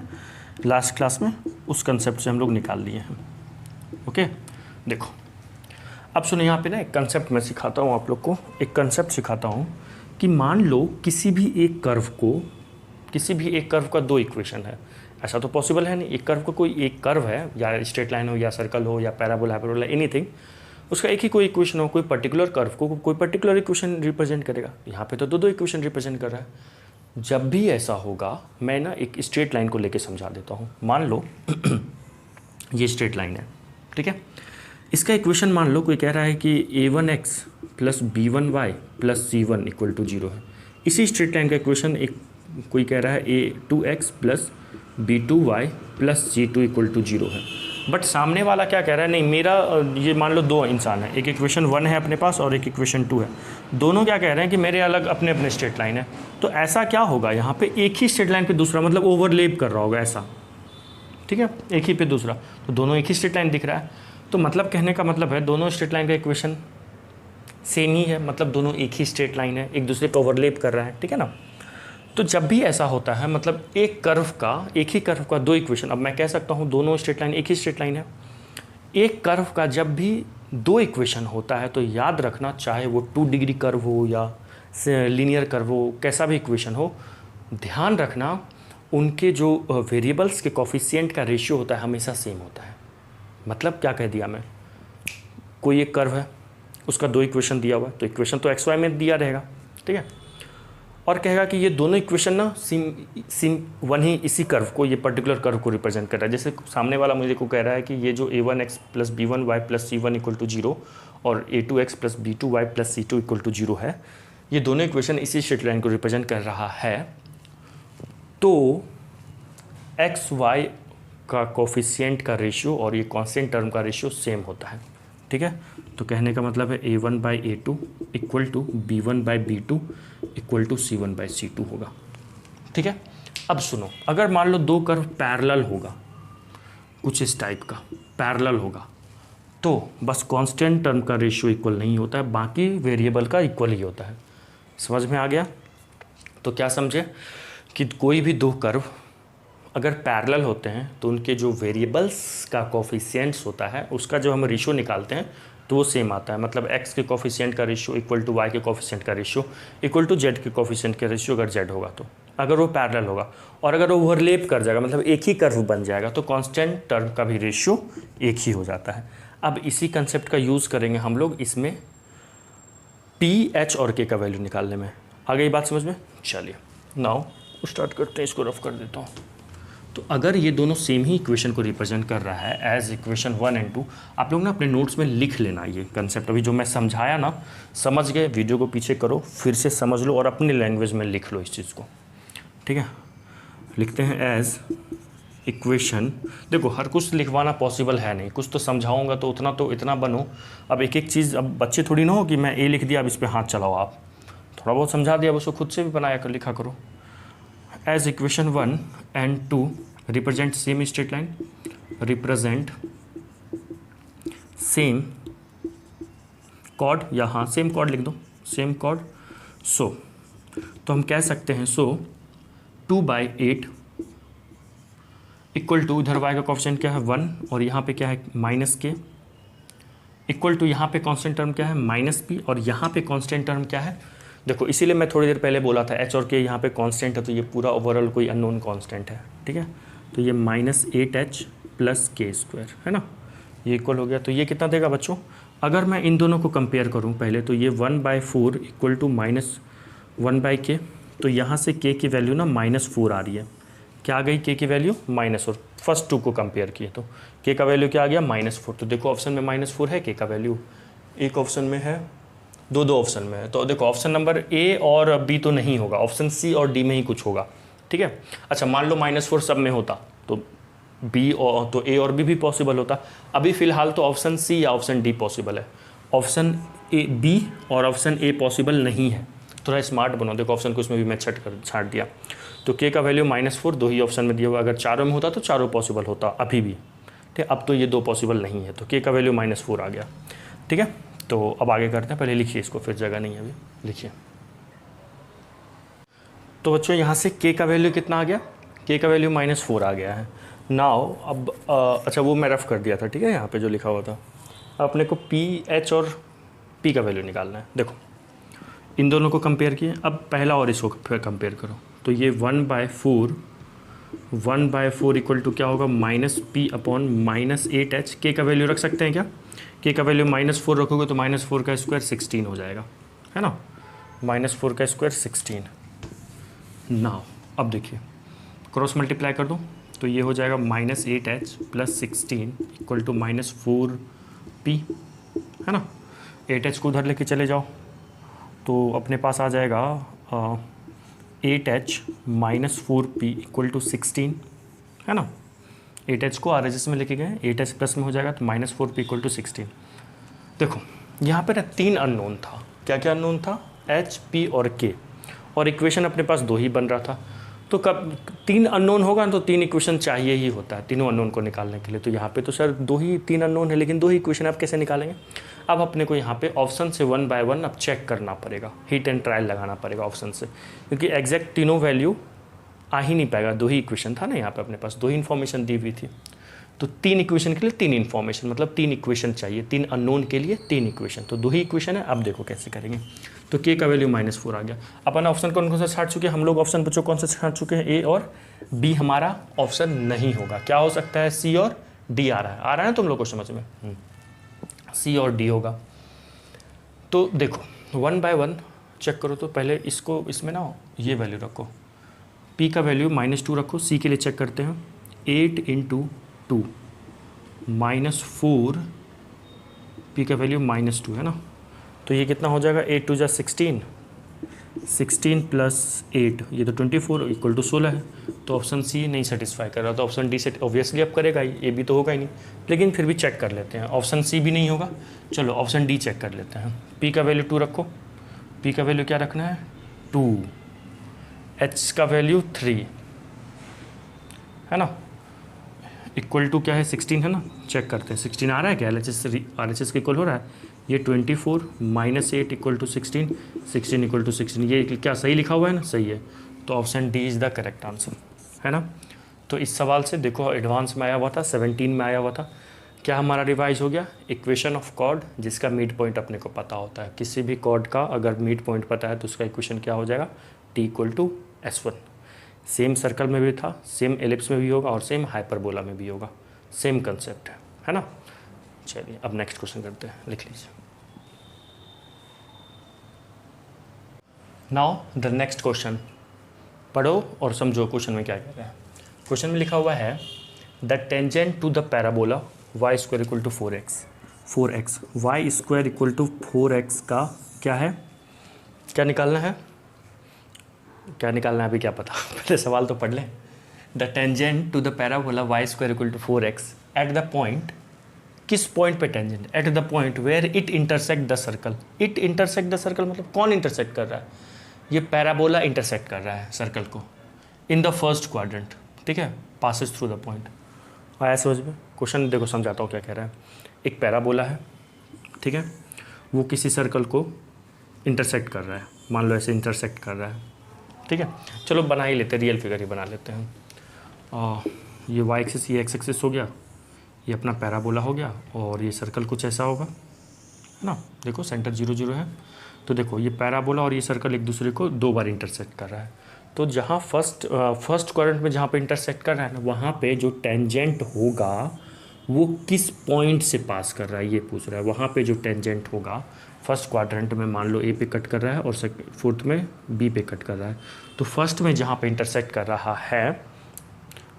लास्ट क्लास में, उस कंसेप्ट से हम लोग निकाल लिए हैं। ओके, देखो अब सुनो, यहाँ पे ना एक कंसेप्ट मैं सिखाता हूँ आप लोग को, एक कंसेप्ट सिखाता हूँ कि मान लो किसी भी एक कर्व का 2 इक्वेशन है। ऐसा तो पॉसिबल है नहीं, एक कर्व का कोई एक कर्व है, या स्ट्रेट लाइन हो, या सर्कल हो, या पैराबोला, हाइपरबोला, एनीथिंग, उसका एक ही कोई इक्वेशन हो, कोई पर्टिकुलर कर्व को कोई पर्टिकुलर इक्वेशन रिप्रेजेंट करेगा। यहाँ पे तो 2 इक्वेशन रिप्रेजेंट कर रहा है। जब भी ऐसा होगा, मैं ना एक स्ट्रेट लाइन को लेके समझा देता हूँ। मान लो ये स्ट्रेट लाइन है, ठीक है, इसका इक्वेशन मान लो कोई कह रहा है कि a1x + b1y + c1 = 0 है। इसी स्ट्रेट लाइन का इक्वेशन एक कोई कह रहा है a2x + b2y + c2 = 0 है। बट सामने वाला क्या कह रहा है, नहीं मेरा, ये मान लो 2 इंसान है, एक इक्वेशन 1 है अपने पास और एक इक्वेशन 2 है, दोनों क्या कह रहे हैं कि मेरे अलग अपने अपने स्ट्रेट लाइन है। तो ऐसा क्या होगा, यहाँ पे एक ही स्ट्रेट लाइन पे दूसरा, मतलब ओवरलेप कर रहा होगा ऐसा, ठीक है, एक ही पे दूसरा, तो दोनों एक ही स्ट्रेट लाइन दिख रहा है। तो मतलब कहने का मतलब है दोनों स्ट्रेट लाइन का इक्वेशन सेम ही है, मतलब दोनों एक ही स्ट्रेट लाइन है, एक दूसरे पे ओवरलेप कर रहा है, ठीक है ना। तो जब भी ऐसा होता है, मतलब एक ही कर्व का 2 इक्वेशन, अब मैं कह सकता हूँ दोनों स्ट्रेट लाइन एक ही स्ट्रेट लाइन है। एक कर्व का जब भी 2 इक्वेशन होता है, तो याद रखना, चाहे वो 2 डिग्री कर्व हो या लीनियर कर्व हो, कैसा भी इक्वेशन हो, ध्यान रखना उनके जो वेरिएबल्स के कोफिशिएंट का रेशियो होता है हमेशा सेम होता है। मतलब क्या कह दिया मैं, कोई एक कर्व है, उसका 2 इक्वेशन दिया हुआ है, तो इक्वेशन तो एक्स वाई में दिया रहेगा, ठीक है, और कहेगा कि ये दोनों इक्वेशन ना सिम वन ही इसी कर्व को, ये पर्टिकुलर कर्व को रिप्रेजेंट कर रहा है। जैसे सामने वाला मुझे को कह रहा है कि ये जो a1x + b1y + c1 = 0 और a2x + b2y + c2 = 0 है, ये दोनों इक्वेशन इसी स्ट्रेट लाइन को रिप्रेजेंट कर रहा है। तो एक्स वाई का कोफिशिएंट का रेशियो और ये कांस्टेंट टर्म का रेशियो सेम होता है, ठीक है। तो कहने का मतलब है a1/a2 = b1/b2 = c1/c2 होगा, ठीक है। अब सुनो, अगर मान लो 2 कर्व पैरेलल होगा, कुछ इस टाइप का पैरेलल होगा, तो बस कांस्टेंट टर्म का रेशियो इक्वल नहीं होता है, बाकी वेरिएबल का इक्वल ही होता है। समझ में आ गया? तो क्या समझे कि कोई भी दो कर्व अगर पैरेलल होते हैं तो उनके जो वेरिएबल्स का कोफिशिएंट्स होता है उसका जो हम रेशियो निकालते हैं तो वो सेम आता है। मतलब x के कोफिशिएंट का रेशियो इक्वल टू y के कोफिशिएंट का रेशियो इक्वल टू z के कोफिशिएंट का रेशियो अगर z होगा तो, अगर वो पैरेलल होगा। और अगर वो ओवरलैप कर जाएगा मतलब एक ही कर्व बन जाएगा तो कांस्टेंट टर्म का भी रेशियो एक ही हो जाता है। अब इसी कंसेप्ट का यूज़ करेंगे हम लोग इसमें p, h और k का वैल्यू निकालने में। आ गई बात समझ में? चलिए नाउ स्टार्ट करते हैं, इसको रफ कर देता हूँ। तो अगर ये दोनों सेम ही इक्वेशन को रिप्रेजेंट कर रहा है एज इक्वेशन 1 एंड 2, आप लोग ना अपने नोट्स में लिख लेना ये कंसेप्ट। अभी जो मैं समझाया ना, समझ गए, वीडियो को पीछे करो, फिर से समझ लो और अपनी लैंग्वेज में लिख लो इस चीज़ को, ठीक है। लिखते हैं एज इक्वेशन। देखो हर कुछ लिखवाना पॉसिबल है नहीं, कुछ तो समझाऊंगा तो उतना तो इतना बनो। अब एक एक चीज़, अब बच्चे थोड़ी ना हो कि मैं ए लिख दिया अब इस पर हाथ चलाओ, आप थोड़ा बहुत समझा दिया, अब उसको खुद से भी बनाया कर लिखा करो। As equation 1 and 2 represent same straight line, represent same chord, या हाँ सेम chord लिख दो, सेम chord। सो तो हम कह सकते हैं 2/8 इक्वल टू, इधर y का कोफिशिएंट क्या है 1 और यहाँ पे क्या है -k, इक्वल टू यहाँ पे कांस्टेंट टर्म क्या है -p और यहाँ पे कांस्टेंट टर्म क्या है। देखो इसीलिए मैं थोड़ी देर पहले बोला था h और k यहाँ पे कांस्टेंट है तो ये पूरा ओवरऑल कोई अननोन कांस्टेंट है, ठीक है। तो ये -8h + k² है ना, ये इक्वल हो गया। तो ये कितना देगा बच्चों? अगर मैं इन दोनों को कंपेयर करूँ पहले तो ये 1/4 इक्वल टू -1/k, तो यहाँ से k की वैल्यू ना -4 आ रही है। क्या आ गई k की वैल्यू? -4। फर्स्ट टू को कंपेयर किए तो k का वैल्यू क्या आ गया? -4। तो देखो ऑप्शन में -4 है k का वैल्यू, एक ऑप्शन में है, दो ऑप्शन में है। तो देखो ऑप्शन नंबर ए और बी तो नहीं होगा, ऑप्शन सी और डी में ही कुछ होगा, ठीक है। अच्छा मान लो -4 सब में होता तो बी और तो ए और बी भी पॉसिबल होता। अभी फ़िलहाल तो ऑप्शन सी या ऑप्शन डी पॉसिबल है, ऑप्शन ए बी और ऑप्शन ए पॉसिबल नहीं है। थोड़ा स्मार्ट बनो, देखो ऑप्शन को इसमें भी मैं छाट दिया। तो के का वैल्यू -4 दो ही ऑप्शन में दिया हुआ, अगर चारों में होता तो चारों पॉसिबल होता अभी भी, ठीक है। अब तो ये दो पॉसिबल नहीं है तो के का वैल्यू -4 आ गया, ठीक है। तो अब आगे करते हैं, पहले लिखिए इसको, फिर जगह नहीं है अभी, लिखिए। तो बच्चों यहाँ से k का वैल्यू कितना आ गया? k का वैल्यू -4 आ गया है। नाउ अब अच्छा वो मैं रफ कर दिया था, ठीक है, यहाँ पे जो लिखा हुआ था। अपने को p, h और p का वैल्यू निकालना है। देखो इन दोनों को कंपेयर किए, अब पहला और इसको फिर कंपेयर करो। तो ये 1/4 इक्वल टू क्या होगा? -p/-8h। k का वैल्यू रख सकते हैं क्या? k का वैल्यू -4 रखोगे तो -4 का स्क्वायर 16 हो जाएगा, है ना, -4 का स्क्वायर 16। नाउ अब देखिए क्रॉस मल्टीप्लाई कर दूँ तो ये हो जाएगा -8h + 16 इक्वल टू -4p, है ना। 8h को उधर लेके चले जाओ तो अपने पास आ जाएगा 8h - 4p इक्वल टू 16, है ना। 8h को RHS में लेके गए, 8h प्लस में हो जाएगा तो -4p इक्वल टू 16। देखो यहाँ पर 3 अननोन था, क्या क्या अननोन था? h, p और k, और इक्वेशन अपने पास 2 ही बन रहा था। तो कब 3 अननोन होगा तो 3 इक्वेशन चाहिए ही होता है तीनों अननोन को निकालने के लिए। तो यहाँ पे तो सर 3 अननोन है लेकिन 2 ही इक्वेशन आप कैसे निकालेंगे? अब अपने को यहाँ पे ऑप्शन से 1 बाय 1 अब चेक करना पड़ेगा, हिट एंड ट्रायल लगाना पड़ेगा ऑप्शन से, क्योंकि एग्जैक्ट तीनों वैल्यू आ ही नहीं पाएगा। 2 ही इक्वेशन था ना यहाँ पे अपने पास, 2 ही इन्फॉर्मेशन दी हुई थी। तो 3 इक्वेशन के लिए 3 इन्फॉर्मेशन, मतलब 3 इक्वेशन चाहिए, 3 अननोन के लिए 3 इक्वेशन। तो 2 ही इक्वेशन है। अब देखो कैसे करेंगे। तो k का वैल्यू -4 आ गया। अपन ऑप्शन कौन सा छाट चुके हैं? हम लोग ऑप्शन बच्चों कौन सा छाट चुके हैं? ए और बी हमारा ऑप्शन नहीं होगा। क्या हो सकता है? सी और डी आ रहा है तुम लोग को समझ में? सी और डी होगा। तो देखो 1 बाय 1 चेक करो। तो पहले इसको, इसमें ना ये वैल्यू रखो, p का वैल्यू -2 रखो। c के लिए चेक करते हैं, 8 × 2 -4, p का वैल्यू -2 है ना। तो ये कितना हो जाएगा? 8 × 2 = 16, 16 + 8 ये तो 24 इक्वल टू 16 है। तो ऑप्शन सी नहीं सेटिस्फाई कर रहा, तो ऑप्शन डी से ऑब्वियसली अब करेगा ही, ए बी तो होगा ही नहीं, लेकिन फिर भी चेक कर लेते हैं। ऑप्शन सी भी नहीं होगा, चलो ऑप्शन डी चेक कर लेते हैं। पी का वैल्यू 2 रखो, पी का वैल्यू क्या रखना है? 2, एच का वैल्यू 3, है ना, इक्वल टू क्या है? 16 है ना। चेक करते हैं 16 आ रहा है क्या, RHS के इक्वल हो रहा है। ये 24 - 8 इक्वल टू 16, 16 इक्वल टू 16, ये क्या सही लिखा हुआ है ना, सही है। तो option D is the correct answer, है ना। तो इस सवाल से देखो एडवांस में आया हुआ था, 17 में आया हुआ था। क्या हमारा रिवाइज हो गया, इक्वेशन ऑफ कॉर्ड जिसका मिड पॉइंट अपने को पता होता है। किसी भी कॉर्ड का अगर मिड पॉइंट पता है तो उसका इक्वेशन क्या हो जाएगा, T equal to S1। Same circle में भी था, सेम एलिप्स में भी होगा और सेम हाइपरबोला में भी होगा, सेम कंसेप्ट है ना। चलिए अब नेक्स्ट क्वेश्चन करते हैं, लिख लीजिए। नाउ द नेक्स्ट क्वेश्चन, पढ़ो और समझो क्वेश्चन में क्या कह रहे हैं। क्वेश्चन में लिखा हुआ है the tangent to the parabola y square equal to 4x y square equal to 4x का क्या है, क्या निकालना है, क्या निकालना है अभी क्या पता पहले सवाल तो पढ़ लें। The tangent to the parabola y square equal to 4x at the point, किस पॉइंट पे tangent, at the point where it intersect the circle. It intersect the circle मतलब कौन इंटरसेक्ट कर रहा है, ये पैराबोला इंटरसेक्ट कर रहा है सर्कल को इन द फर्स्ट क्वाड्रेंट, ठीक है, पासिस थ्रू द पॉइंट। आया समझ में, क्वेश्चन देखो समझाता हूँ क्या कह रहा है। एक पैराबोला है, ठीक है, वो किसी सर्कल को इंटरसेक्ट कर रहा है, मान लो ऐसे इंटरसेक्ट कर रहा है, ठीक है। चलो बना ही लेते हैं, रियल फिगर ही बना लेते हैं। ये वाई एक्सिस, ये एक्स एक्सिस हो गया, ये अपना पैराबोला हो गया और ये सर्कल कुछ ऐसा होगा, है ना। देखो सेंटर 0 0 है, तो देखो ये पैराबोला और ये सर्कल एक दूसरे को 2 बार इंटरसेक्ट कर रहा है। तो जहाँ फर्स्ट क्वाड्रेंट में जहाँ पे इंटरसेक्ट कर रहा है ना, वहाँ पे जो टेंजेंट होगा वो किस पॉइंट से पास कर रहा है ये पूछ रहा है। वहाँ पे जो टेंजेंट होगा फर्स्ट क्वाड्रेंट में मान लो ए पे कट कर रहा है और फोर्थ में बी पे कट कर रहा है। तो फर्स्ट में जहाँ पे इंटरसेक्ट कर रहा है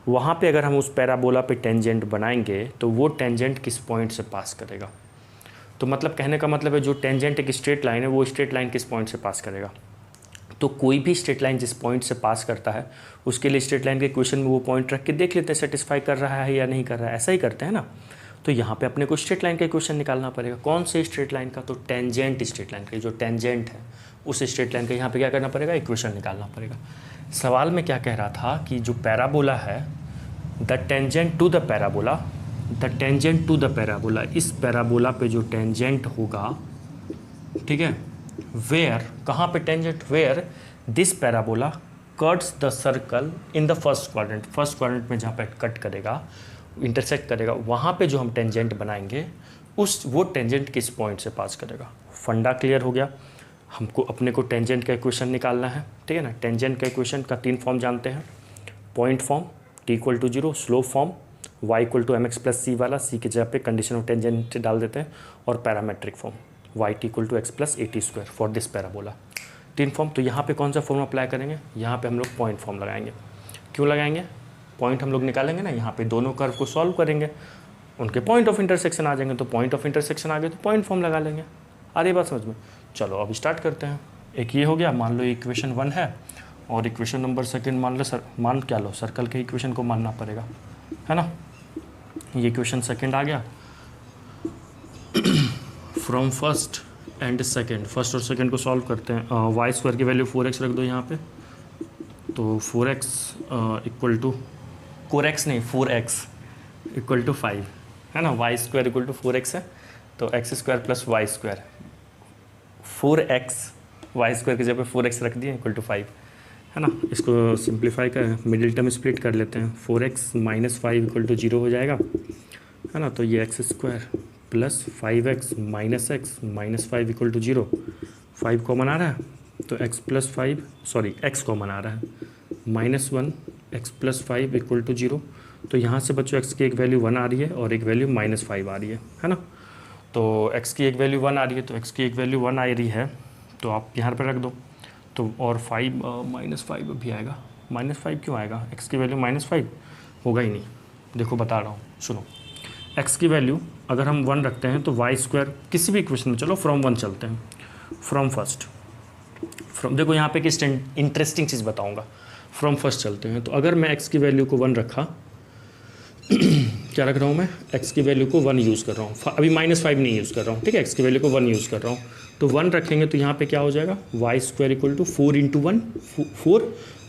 वहाँ पे अगर हम उस पैराबोला पे टेंजेंट बनाएंगे तो वो टेंजेंट किस पॉइंट से पास करेगा। तो मतलब कहने का मतलब है जो टेंजेंट एक स्ट्रेट लाइन है वो स्ट्रेट लाइन किस पॉइंट से पास करेगा। तो कोई भी स्ट्रेट लाइन जिस पॉइंट से पास करता है उसके लिए स्ट्रेट लाइन के इक्वेशन में वो पॉइंट रख के देख लेते हैं सेटिस्फाई कर रहा है या नहीं कर रहा है, ऐसा ही करते हैं ना। तो यहाँ पे अपने को स्ट्रेट लाइन का इक्वेशन निकालना पड़ेगा। कौन से स्ट्रेट लाइन का, तो टेंजेंट स्ट्रेट लाइन का, जो टेंजेंट है उस स्ट्रेट लाइन का यहाँ पे क्या करना पड़ेगा, इक्वेशन निकालना पड़ेगा। सवाल में क्या कह रहा था कि जो पैराबोला है, the tangent to the parabola, the tangent to the parabola, इस पैराबोला पे जो टेंजेंट होगा, ठीक है, वेयर, कहाँ पे tangent, where this parabola cuts the circle in the first quadrant, first quadrant में जहाँ पे कट करेगा, इंटरसेक्ट करेगा, वहाँ पे जो हम टेंजेंट बनाएंगे वो टेंजेंट किस पॉइंट से पास करेगा। फंडा क्लियर हो गया। हमको अपने को टेंजेंट का इक्वेशन निकालना है, ठीक है ना। टेंजेंट का इक्वेशन का 3 फॉर्म जानते हैं, point form t equal to 0, slope form y equal to mx plus C वाला, सी की जगह पे कंडीशन ऑफ टेंजेंट डाल देते हैं, और parametric form y equal to x plus a t square for this parabola. 3 form. तो यहाँ पे कौन सा फॉर्म अप्लाई करेंगे, यहाँ पे हम लोग पॉइंट फॉर्म लगाएंगे। क्यों लगाएंगे, पॉइंट हम लोग निकालेंगे ना, यहाँ पे दोनों कर्व को सॉल्व करेंगे, उनके पॉइंट ऑफ इंटरसेक्शन आ जाएंगे, तो पॉइंट ऑफ इंटरसेक्शन आ गए तो पॉइंट फॉर्म लगा लेंगे। आ रही बात समझ में। चलो अब स्टार्ट करते हैं। एक ये हो गया, मान लो इक्वेशन 1 है, और इक्वेशन नंबर 2 मान लो मान क्या लो, सर्कल के इक्वेशन को मानना पड़ेगा, है ना। ये इक्वेशन 2 आ गया from first and second, first और सेकंड को सॉल्व करते हैं। वाई स्क्वायर की वैल्यू 4x रख दो यहाँ पे, तो 4x equal to 4x equal to 5, है ना। Y square equal to 4x है, तो x square plus y square, 4x y square की जगह पे 4x रख दिए इक्वल टू 5, है ना। इसको सिंप्लीफाई कर मिडिल टर्म स्प्लिट कर लेते हैं, 4x माइनस 5 इक्वल टू 0 हो जाएगा, है ना। तो ये x square plus 5x minus x minus 5 equal to 0, 5 common आ रहा है, तो x plus 5 sorry x common आ रहा है, -1 x प्लस 5 इक्वल टू 0। तो यहाँ से बच्चों x की एक वैल्यू 1 आ रही है और एक वैल्यू -5 आ रही है ना। तो x की एक वैल्यू 1 आ रही है, तो x की एक वैल्यू 1 आ रही है, तो आप यहाँ पर रख दो। तो और 5 -5 भी आएगा, -5 क्यों आएगा, x की वैल्यू -5 होगा ही नहीं। देखो बता रहा हूँ, सुनो। x की वैल्यू अगर हम 1 रखते हैं तो वाई स्क्वायर किसी भी इक्वेशन में, चलो फ्रॉम 1 चलते हैं, फ्रॉम फर्स्ट, फ्रॉम, देखो यहाँ पे किस इंटरेस्टिंग चीज़ बताऊँगा, फ्रॉम फर्स्ट चलते हैं। तो अगर मैं x की वैल्यू को 1 रखा क्या रख रहा हूँ मैं, x की वैल्यू को 1 यूज़ कर रहा हूँ, अभी -5 नहीं यूज़ कर रहा हूँ, ठीक है, x की वैल्यू को 1 यूज़ कर रहा हूँ। तो 1 रखेंगे तो यहाँ पे क्या हो जाएगा, वाई स्क्वायर इक्वल टू 4 × 1 4,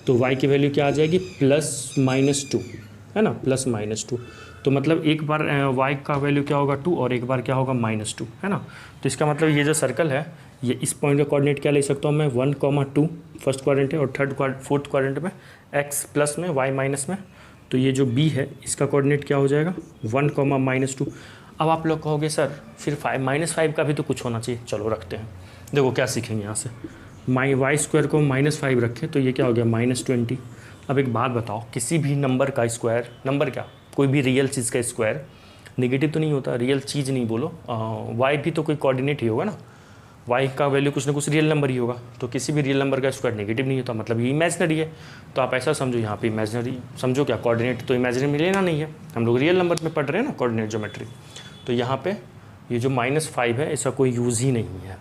तो y की वैल्यू क्या आ जाएगी, +-2, है ना, +-2। तो मतलब एक बार y का वैल्यू क्या होगा 2 और एक बार क्या होगा -2, है ना। तो इसका मतलब ये जो सर्कल है ये इस पॉइंट का कोऑर्डिनेट क्या ले सकता हूँ मैं 1,2 फर्स्ट क्वाड्रेंट है और फोर्थ क्वाड्रेंट में x प्लस में y माइनस में। तो ये जो b है इसका कोऑर्डिनेट क्या हो जाएगा 1,-2। अब आप लोग कहोगे सर फिर -5 का भी तो कुछ होना चाहिए। चलो रखते हैं, देखो क्या सीखेंगे यहाँ से। y² को -5 रखें तो ये क्या हो गया -20। अब एक बात बताओ, किसी भी नंबर का स्क्वायर, नंबर क्या कोई भी रियल चीज़ का स्क्वायर नेगेटिव तो नहीं होता, रियल चीज़ नहीं बोलो, y भी तो कोई कोऑर्डिनेट ही होगा ना, y का वैल्यू कुछ ना कुछ रियल नंबर ही होगा। तो किसी भी रियल नंबर का स्क्वायर नेगेटिव नहीं होता, मतलब ये इमेजिनरी है। तो आप ऐसा समझो यहाँ पे इमेजिनरी समझो, क्या कोऑर्डिनेट तो इमेजिनरी में लेना नहीं है, हम लोग रियल नंबर में पढ़ रहे हैं ना कोऑर्डिनेट ज्योमेट्री। तो यहाँ पे ये जो -5 है इसका कोई यूज़ ही नहीं है।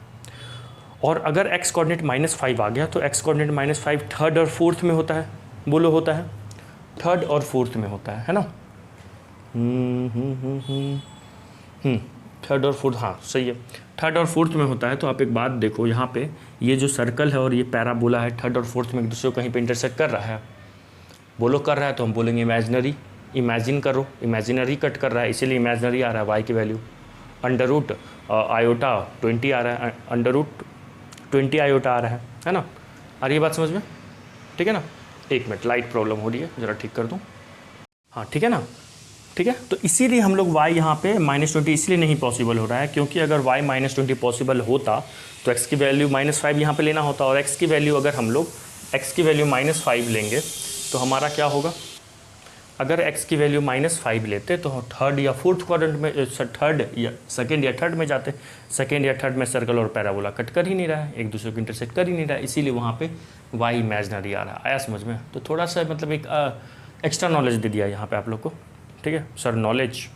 और अगर x कोऑर्डिनेट -5 आ गया तो x कोऑर्डिनेट -5 थर्ड और फोर्थ में होता है, बोलो होता है, थर्ड और फोर्थ में होता है ना। थर्ड और फोर्थ, हाँ सही है, थर्ड और फोर्थ में होता है। तो आप एक बात देखो यहाँ पे ये जो सर्कल है और ये पैराबोला है थर्ड और फोर्थ में एक दूसरे को कहीं पे इंटरसेक्ट कर रहा है, बोलो कर रहा है तो हम बोलेंगे इमेजिनरी। इमेजिन करो, इमेजिनरी कट कर रहा है इसीलिए इमेजिनरी आ रहा है y की वैल्यू। अंडर रूट आयोटा 20 आ रहा है, अंडर रूट 20 आयोटा आ रहा है ना। आ रही है बात समझ में, ठीक है ना। एक मिनट लाइट प्रॉब्लम हो रही है, ज़रा ठीक कर दूँ, हाँ ठीक है ना, ठीक है। तो इसीलिए हम लोग y यहाँ पे -20 इसलिए नहीं पॉसिबल हो रहा है, क्योंकि अगर y -20 पॉसिबल होता तो x की वैल्यू -5 यहाँ पे लेना होता, और x की वैल्यू अगर हम लोग x की वैल्यू -5 लेंगे तो हमारा क्या होगा, अगर x की वैल्यू -5 लेते तो थर्ड या फोर्थ क्वाड्रेंट में, थर्ड या सेकेंड या थर्ड में जाते। सेकेंड या थर्ड में सर्कल और पैराबोला कट कर ही नहीं रहा है, एक दूसरे को इंटरसेक्ट कर ही नहीं रहा है, इसीलिए वहाँ पे y इमेजिनरी आ रहा है। आया समझ में। तो थोड़ा सा मतलब एक एक्स्ट्रा नॉलेज दे दिया यहाँ पे आप लोग को, ठीक है सर। नॉलेज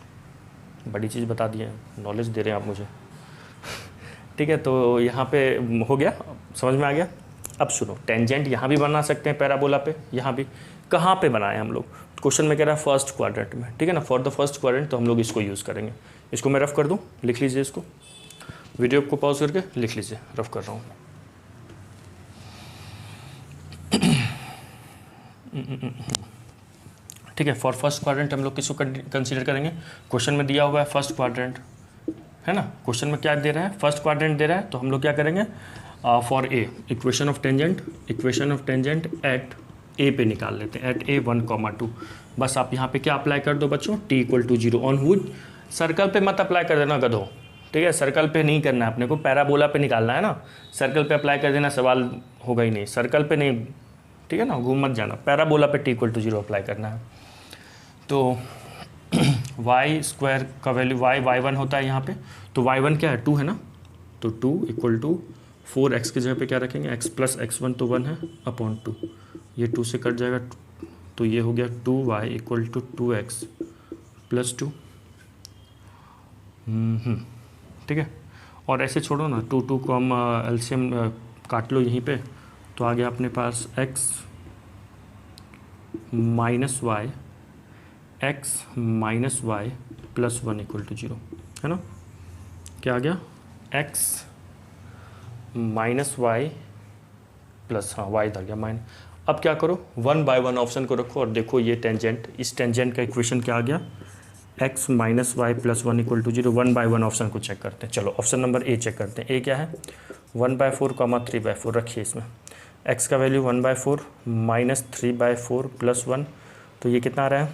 बड़ी चीज़ बता दी है, नॉलेज दे रहे हैं आप मुझे ठीक है। तो यहाँ पे हो गया, समझ में आ गया। अब सुनो, टेंजेंट यहाँ भी बना सकते हैं पैराबोला पे, यहाँ भी कहाँ पे बनाए हम लोग, क्वेश्चन में कह रहा है फर्स्ट क्वाड्रेंट में, ठीक है ना, फॉर द फर्स्ट क्वाड्रेंट। तो हम लोग इसको यूज़ करेंगे। इसको मैं रफ कर दूँ, लिख लीजिए इसको, वीडियो को पॉज करके लिख लीजिए, रफ कर रहा हूँ। ठीक है, फॉर फर्स्ट क्वाड्रेंट हम लोग किसको कंसीडर करेंगे, क्वेश्चन में दिया हुआ है फर्स्ट क्वाड्रेंट, है ना। क्वेश्चन में क्या दे रहा है, फर्स्ट क्वाड्रेंट दे रहा है, तो हम लोग क्या करेंगे, for a equation of tangent at a पे निकाल लेते हैं, एट a 1,2। बस आप यहाँ पे क्या अप्लाई कर दो बच्चों, t = 0 ऑन हुड। सर्कल पे मत अप्लाई कर देना गधो, ठीक है, सर्कल पे नहीं करना है अपने को, पैराबोला पे निकालना है ना। सर्कल पे अप्लाई कर देना सवाल होगा ही नहीं, सर्कल पे नहीं, ठीक है ना, घूम मत जाना, पैराबोला पे t = 0 अप्लाई करना है। तो y² का वैल्यू y1 होता है यहाँ पे, तो y1 क्या है 2 है ना, तो 2 = 4x की जगह पे क्या रखेंगे, x + x1 तो 1 है अपॉन 2, ये 2 से कट जाएगा, तो ये हो गया 2y = 2x + 2। ठीक है, और ऐसे छोड़ो ना, 2 को हम एलसीएम काट लो यहीं पे, तो आ गया अपने पास x - y + 1 = 0, है ना। क्या आ गया, x - y प्लस, हाँ y आ गया माइन। अब क्या करो, 1/1 ऑप्शन को रखो और देखो ये टेंजेंट, इस टेंजेंट का इक्वेशन क्या आ गया, x - y + 1 = 0। 1/1 ऑप्शन को चेक करते हैं। चलो ऑप्शन नंबर ए चेक करते हैं। ए क्या है, 1/4, 3/4 रखिए इसमें। x का वैल्यू 1/4 - 3/4 + 1, तो ये कितना आ रहा है,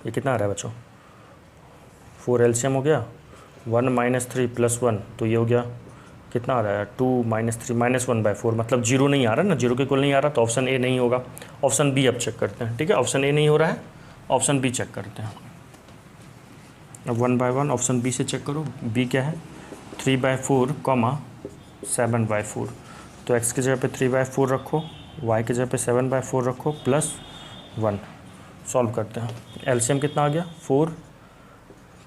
ये कितना आ रहा है बच्चों, 4 एलसीएम हो गया, 1 - 3 + 1, तो ये हो गया कितना आ रहा है, 2 - 3 - 1/4, मतलब 0 नहीं आ रहा ना, 0 के इक्वल नहीं आ रहा, तो ऑप्शन ए नहीं होगा। ऑप्शन बी अब चेक करते हैं, ठीक है, ऑप्शन ए नहीं हो रहा है, ऑप्शन बी चेक करते हैं। अब 1/1 ऑप्शन बी से चेक करो, बी क्या है, 3/4, 7/4, तो x की जगह पे 3/4 रखो, y की जगह पे 7/4 रखो, प्लस 1, सॉल्व करते हैं। एलसीएम कितना आ गया, 4,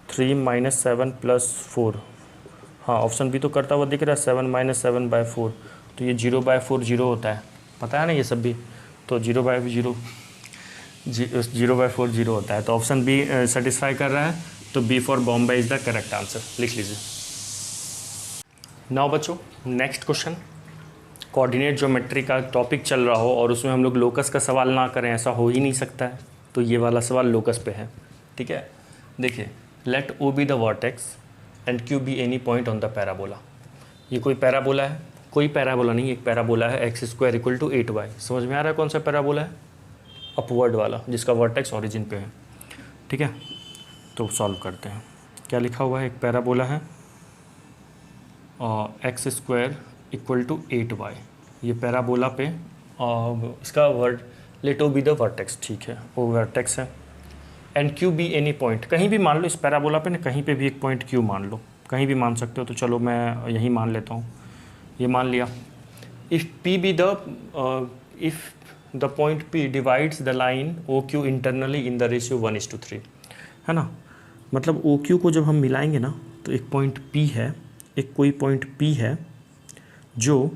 3 - 7 + 4, हाँ ऑप्शन बी तो करता हुआ दिख रहा है, 7 - 7/4, तो ये 0/4 0 होता है, पता है ना ये सब भी, तो 0/4 0 होता है, तो ऑप्शन बी सेटिस्फाई कर रहा है, तो B for Bombay is the correct answer, लिख लीजिए। नाउ बच्चों नेक्स्ट क्वेश्चन, कोऑर्डिनेट ज्योमेट्री का टॉपिक चल रहा हो और उसमें हम लोग लोकस का सवाल ना करें, ऐसा हो ही नहीं सकता है, तो ये वाला सवाल लोकस पे है, ठीक है। देखिए, let O be the vertex and Q be any point on the parabola. ये कोई पैराबोला है, कोई पैराबोला नहीं, एक पैराबोला है x square equal to 8y। समझ में आ रहा है कौन सा पैराबोला है? अपवर्ड वाला, जिसका वर्टेक्स ओरिजिन पे है, ठीक है। तो सॉल्व करते हैं। क्या लिखा हुआ है? एक पैराबोला है x square equal to 8y। ये पैराबोला पे इसका word let O be the vertex, ठीक है, वो वर्टेक्स है। And Q be any point, कहीं भी मान लो इस पैराबोला पे ना, कहीं पे भी एक पॉइंट क्यू मान लो, कहीं भी मान सकते हो। तो चलो मैं यही मान लेता हूँ, ये मान लिया। If P be the if the point P divides the line O Q internally in the ratio 1:3, है ना। मतलब ओ क्यू को जब हम मिलाएंगे ना, तो एक पॉइंट पी है, एक कोई पॉइंट पी है जो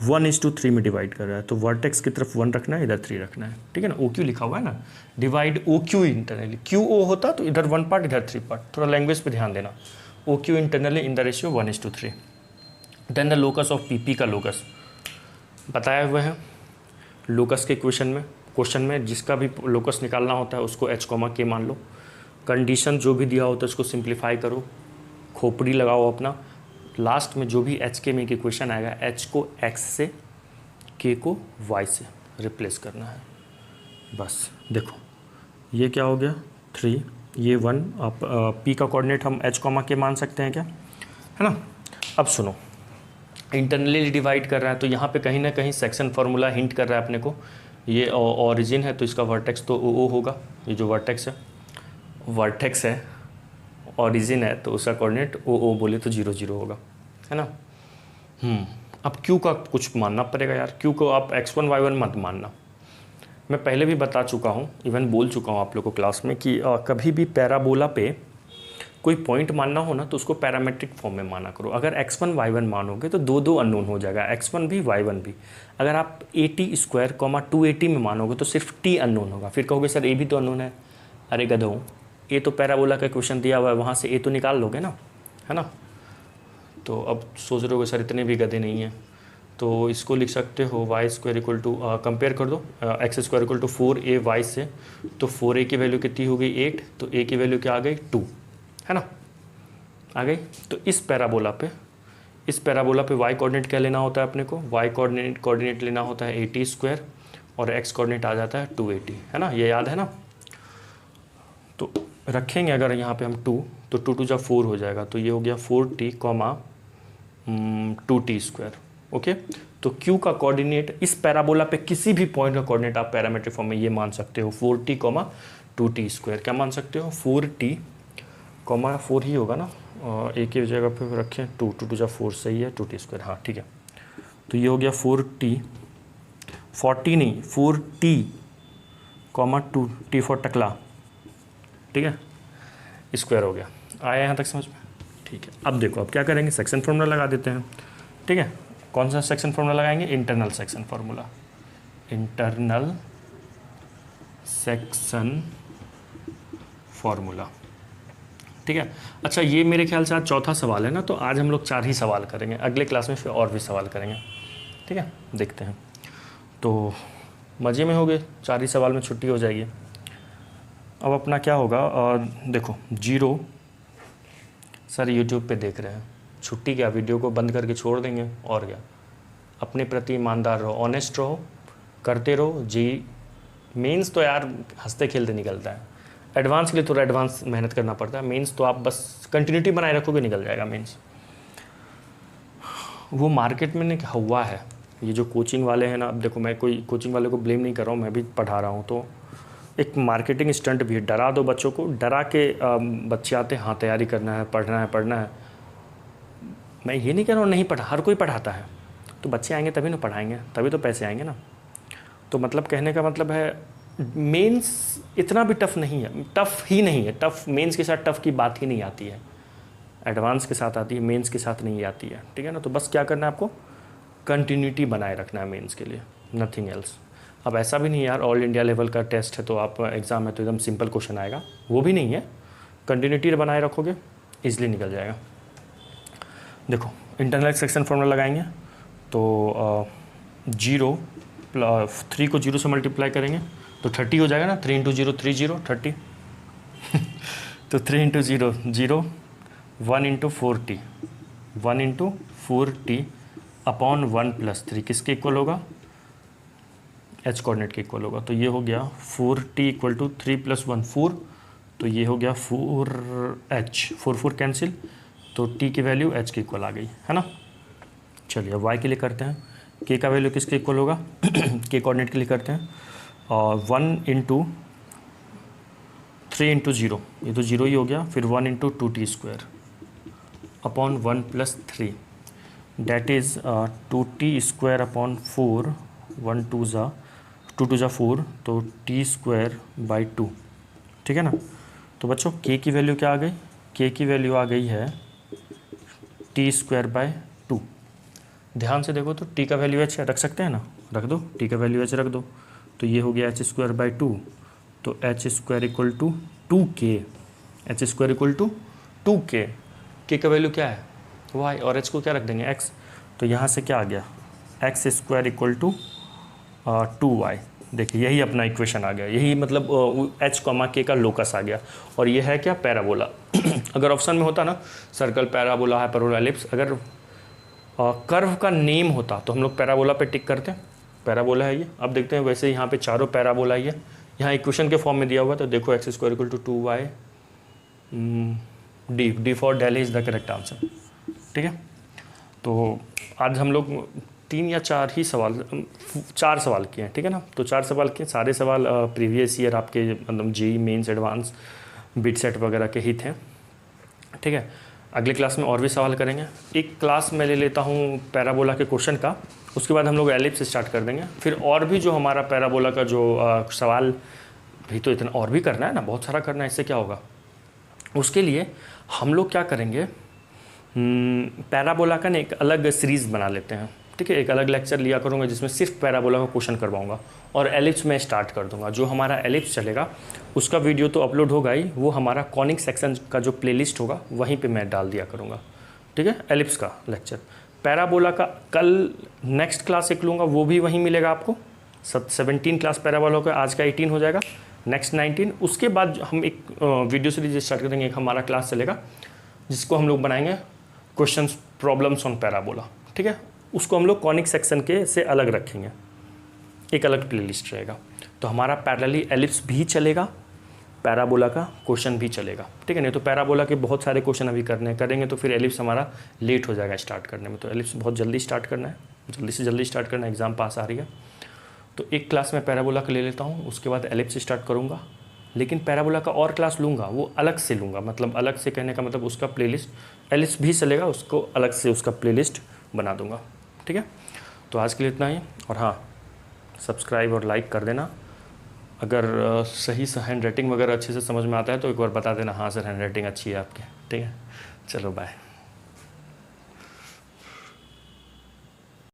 1:3 में डिवाइड कर रहा है। तो वर्टेक्स की तरफ 1 रखना है, इधर 3 रखना है, ठीक है ना। ओ क्यू लिखा हुआ है ना, divide O Q internally, Q O होता तो इधर 1 पार्ट इधर 3 पार्ट, थोड़ा लैंग्वेज पे ध्यान देना। O Q internally in the ratio 1:3। Then the locus of P, P का लोकस बताया हुआ है लोकस के क्वेश्चन में जिसका भी लोकस निकालना होता है उसको h, के मान लो। कंडीशन जो भी दिया होता है उसको सिंप्लीफाई करो, खोपड़ी लगाओ अपना। लास्ट में जो भी h के में इक्वेशन आएगा, h को x से, k को y से रिप्लेस करना है, बस। देखो ये क्या हो गया 3, ये 1। अब p का कोऑर्डिनेट हम h, के मान सकते हैं क्या, है ना। अब सुनो, इंटरनली डिवाइड कर रहा है तो यहाँ पे कहीं ना कहीं सेक्शन फार्मूला हिंट कर रहा है अपने को। ये ओरिजिन है तो इसका वर्टेक्स तो ओ होगा। ये जो वर्टेक्स है ओरिजिन है तो उसका कोऑर्डिनेट ओ बोले तो 0, 0 होगा, है ना। अब क्यू का कुछ मानना पड़ेगा यार। क्यू को आप x1 y1 मत मानना। मैं पहले भी बता चुका हूँ, इवन बोल चुका हूँ आप लोग को क्लास में कि कभी भी पैराबोला पे कोई पॉइंट मानना हो ना तो उसको पैरामेट्रिक फॉर्म में माना करो। अगर x1 y1 मानोगे तो दो अननोन हो जाएगा, x1 भी y1 भी। अगर आप 80² 280 में मानोगे तो सिर्फ t अननोन होगा। फिर कहोगे सर a भी तो अननोन है। अरे गधो, ए तो पैराबोला का क्वेश्चन दिया हुआ है, वहाँ से ए तो निकाल लोगे ना, है ना। तो अब सोच रहे हो सर इतने भी गधे नहीं हैं, तो इसको लिख सकते हो y² इक्वल टू, कंपेयर कर दो x² इक्वल टू 4ay से। तो 4a की वैल्यू कितनी हो गई 8, तो a की वैल्यू क्या आ गई 2, है ना, आ गई। तो इस पैराबोला पे y कोऑर्डिनेट क्या लेना होता है अपने को, y कोऑर्डिनेट लेना होता है 80² और x कोऑर्डिनेट आ जाता है 280, है ना, ये याद है ना। तो रखेंगे अगर यहाँ पे हम 2, तो 2 2 4 हो जाएगा, तो ये हो गया 4t, 2t²। ओके, तो q का कोऑर्डिनेट इस पैराबोला पे किसी भी पॉइंट का कोऑर्डिनेट आप पैरामेट्रिक फॉर्म में ये मान सकते हो 4t, 2t²। क्या मान सकते हो 4t, 4 ही होगा ना, एक ही जगह पे रखें 2 2 2 4 सही है, 2t², हाँ ठीक है। तो ये हो गया 4t, 40 नहीं 4t, 2t फॉर टकला, ठीक है, स्क्वायर हो गया। आया यहाँ तक समझ में? ठीक है। अब देखो, अब क्या करेंगे, सेक्शन फार्मूला लगा देते हैं, ठीक है। कौन सा सेक्शन फार्मूला लगाएंगे, internal section formula, internal section formula, ठीक है। अच्छा, ये मेरे ख्याल से आज चौथा सवाल है ना, तो आज हम लोग 4 ही सवाल करेंगे, अगले क्लास में फिर और भी सवाल करेंगे, ठीक है। देखते हैं, तो मज़े में हो गए, 4 ही सवाल में छुट्टी हो जाएगी। अब अपना क्या होगा, देखो 0 सर यूट्यूब पे देख रहे हैं, छुट्टी क्या, वीडियो को बंद करके छोड़ देंगे और क्या। अपने प्रति ईमानदार रहो, ऑनेस्ट रहो, करते रहो। मेंस तो यार हंसते खेलते निकलता है, एडवांस के लिए थोड़ा एडवांस मेहनत करना पड़ता है। मेंस तो आप बस कंटिन्यूटी बनाए रखोगे, निकल जाएगा मेंस। वो मार्केट में नहीं हुआ है, ये जो कोचिंग वाले हैं ना, अब देखो मैं कोई कोचिंग वाले को ब्लेम नहीं कर रहा हूँ, मैं भी पढ़ा रहा हूँ, तो एक मार्केटिंग स्टंट भी है। डरा दो बच्चों को, डरा के बच्चे आते हैं, हाँ तैयारी करना है, पढ़ना है। मैं ये नहीं कह रहा हूँ नहीं पढ़ा, हर कोई पढ़ाता है, तो बच्चे आएंगे तभी ना पढ़ाएंगे, तभी तो पैसे आएंगे ना। तो मतलब कहने का मतलब है मेंस इतना भी टफ़ नहीं है, टफ़ ही नहीं है। टफ़ मेंस के साथ टफ़ की बात ही नहीं आती है, एडवांस के साथ आती है, मेंस के साथ नहीं आती है, ठीक है ना। तो बस क्या करना है आपको, कंटिन्यूटी बनाए रखना है मेंस के लिए, नथिंग एल्स। अब ऐसा भी नहीं है यार ऑल इंडिया लेवल का टेस्ट है तो आप एग्ज़ाम है तो एकदम सिंपल क्वेश्चन आएगा, वो भी नहीं है। कंटिन्यूटी बनाए रखोगे ईजिली निकल जाएगा। देखो इंटरनल सेक्शन फॉर्मूला लगाएंगे तो 3 को 0 से मल्टीप्लाई करेंगे तो 30 हो जाएगा ना, 3 इंटू 0 3 0 30 तो 3 into 0 0, 1 into 4t 1 into 4t upon 1 plus 3 किसके इक्वल होगा, एच कोऑर्डिनेट के इक्वल होगा। तो ये हो गया 4t इक्वल टू 3 प्लस 1 4, तो ये हो गया 4h 4 4 कैंसिल, तो t की वैल्यू h के इक्वल आ गई है ना। चलिए अब y के लिए करते हैं, k का वैल्यू किसके इक्वल होगा k कोऑर्डिनेट के लिए करते हैं, और 1 इंटू 3 इंटू 0, ये तो 0 ही हो गया, फिर 1 into 2t square upon 1 plus 3 that is 2t square upon 4, 1 2 ज़ा 2 2 ज़ा 4, तो t स्क्वायर बाई 2, ठीक है ना। तो बच्चों k की वैल्यू क्या आ गई, k की वैल्यू आ गई है t स्क्वायर बाय 2। ध्यान से देखो तो t का वैल्यू h रख सकते हैं ना, रख दो, t का वैल्यू h रख दो, तो ये हो गया h स्क्वायर बाई 2, तो h square equal to 2k, h square equal to 2k, k का वैल्यू क्या है y, और h को क्या रख देंगे x, तो यहाँ से क्या आ गया x square equal to 2y। देखिए यही अपना इक्वेशन आ गया, यही मतलब h कॉमा k का लोकस आ गया, और ये है क्या, पैराबोला। अगर ऑप्शन में होता ना सर्कल, पैराबोला, हाइपरबोला, एलिप्स, अगर कर्व का नेम होता तो हम लोग पैराबोला पे टिक करते हैं, पैराबोला है ये। अब देखते हैं, वैसे यहाँ पे चारों पैराबोला ही है, यहाँ इक्वेशन के फॉर्म में दिया हुआ, तो देखो x square equal to 2y, D for Delhi is the correct answer, ठीक है। तो आज हम लोग 3 या 4 ही सवाल, 4 सवाल किए हैं, ठीक है ना। तो 4 सवाल किए, सारे सवाल प्रीवियस ईयर आपके मतलब JEE mains advance bit set वगैरह के ही थे, ठीक है। अगले क्लास में और भी सवाल करेंगे, एक क्लास में ले लेता हूँ पैराबोला के क्वेश्चन का, उसके बाद हम लोग एलिप्स स्टार्ट कर देंगे, फिर और भी जो हमारा पैराबोला का जो सवाल भी तो इतना और भी करना है ना, बहुत सारा करना है, इससे क्या होगा। उसके लिए हम लोग क्या करेंगे, पैराबोला का ना एक अलग सीरीज़ बना लेते हैं, ठीक है। एक अलग लेक्चर लिया करूँगा जिसमें सिर्फ पैराबोला का क्वेश्चन करवाऊँगा, और एलिप्स में स्टार्ट कर दूँगा। जो हमारा एलिप्स चलेगा उसका वीडियो तो अपलोड होगा ही, वो हमारा कॉनिक सेक्शन का जो प्लेलिस्ट होगा वहीं पे मैं डाल दिया करूँगा, ठीक है। एलिप्स का लेक्चर, पैराबोला का कल नेक्स्ट क्लास एक लूँगा, वो भी वहीं मिलेगा आपको। 17 क्लास पैराबोला का, आज का 18 हो जाएगा, नेक्स्ट 19। उसके बाद हम एक वीडियो सीरीज स्टार्ट कर देंगे, एक हमारा क्लास चलेगा जिसको हम लोग बनाएंगे क्वेश्चंस प्रॉब्लम्स ऑन पैराबोला, ठीक है। उसको हम लोग कॉनिक सेक्शन के से अलग रखेंगे, एक अलग प्लेलिस्ट रहेगा। तो हमारा पैरेलली एलिप्स भी चलेगा, पैराबोला का क्वेश्चन भी चलेगा, ठीक है। नहीं तो पैराबोला के बहुत सारे क्वेश्चन अभी करेंगे तो फिर एलिप्स हमारा लेट हो जाएगा स्टार्ट करने में। तो एलिप्स बहुत जल्दी स्टार्ट करना है, जल्दी से जल्दी स्टार्ट करना है, एग्ज़ाम पास आ रही है। तो एक क्लास में पैराबोला का ले लेता हूँ, उसके बाद एलिप्स स्टार्ट करूँगा, लेकिन पैराबोला का और क्लास लूँगा, वो अलग से लूँगा, मतलब अलग से कहने का मतलब उसका प्लेलिस्ट, एलिप्स भी चलेगा, उसको अलग से उसका प्लेलिस्ट बना दूँगा, ठीक है। तो आज के लिए इतना ही, और हाँ सब्सक्राइब और लाइक कर देना। अगर सही से हैंड राइटिंग वगैरह अच्छे से समझ में आता है तो एक बार बता देना, हाँ सर हैंड राइटिंग अच्छी है आपकी, ठीक है। चलो बाय।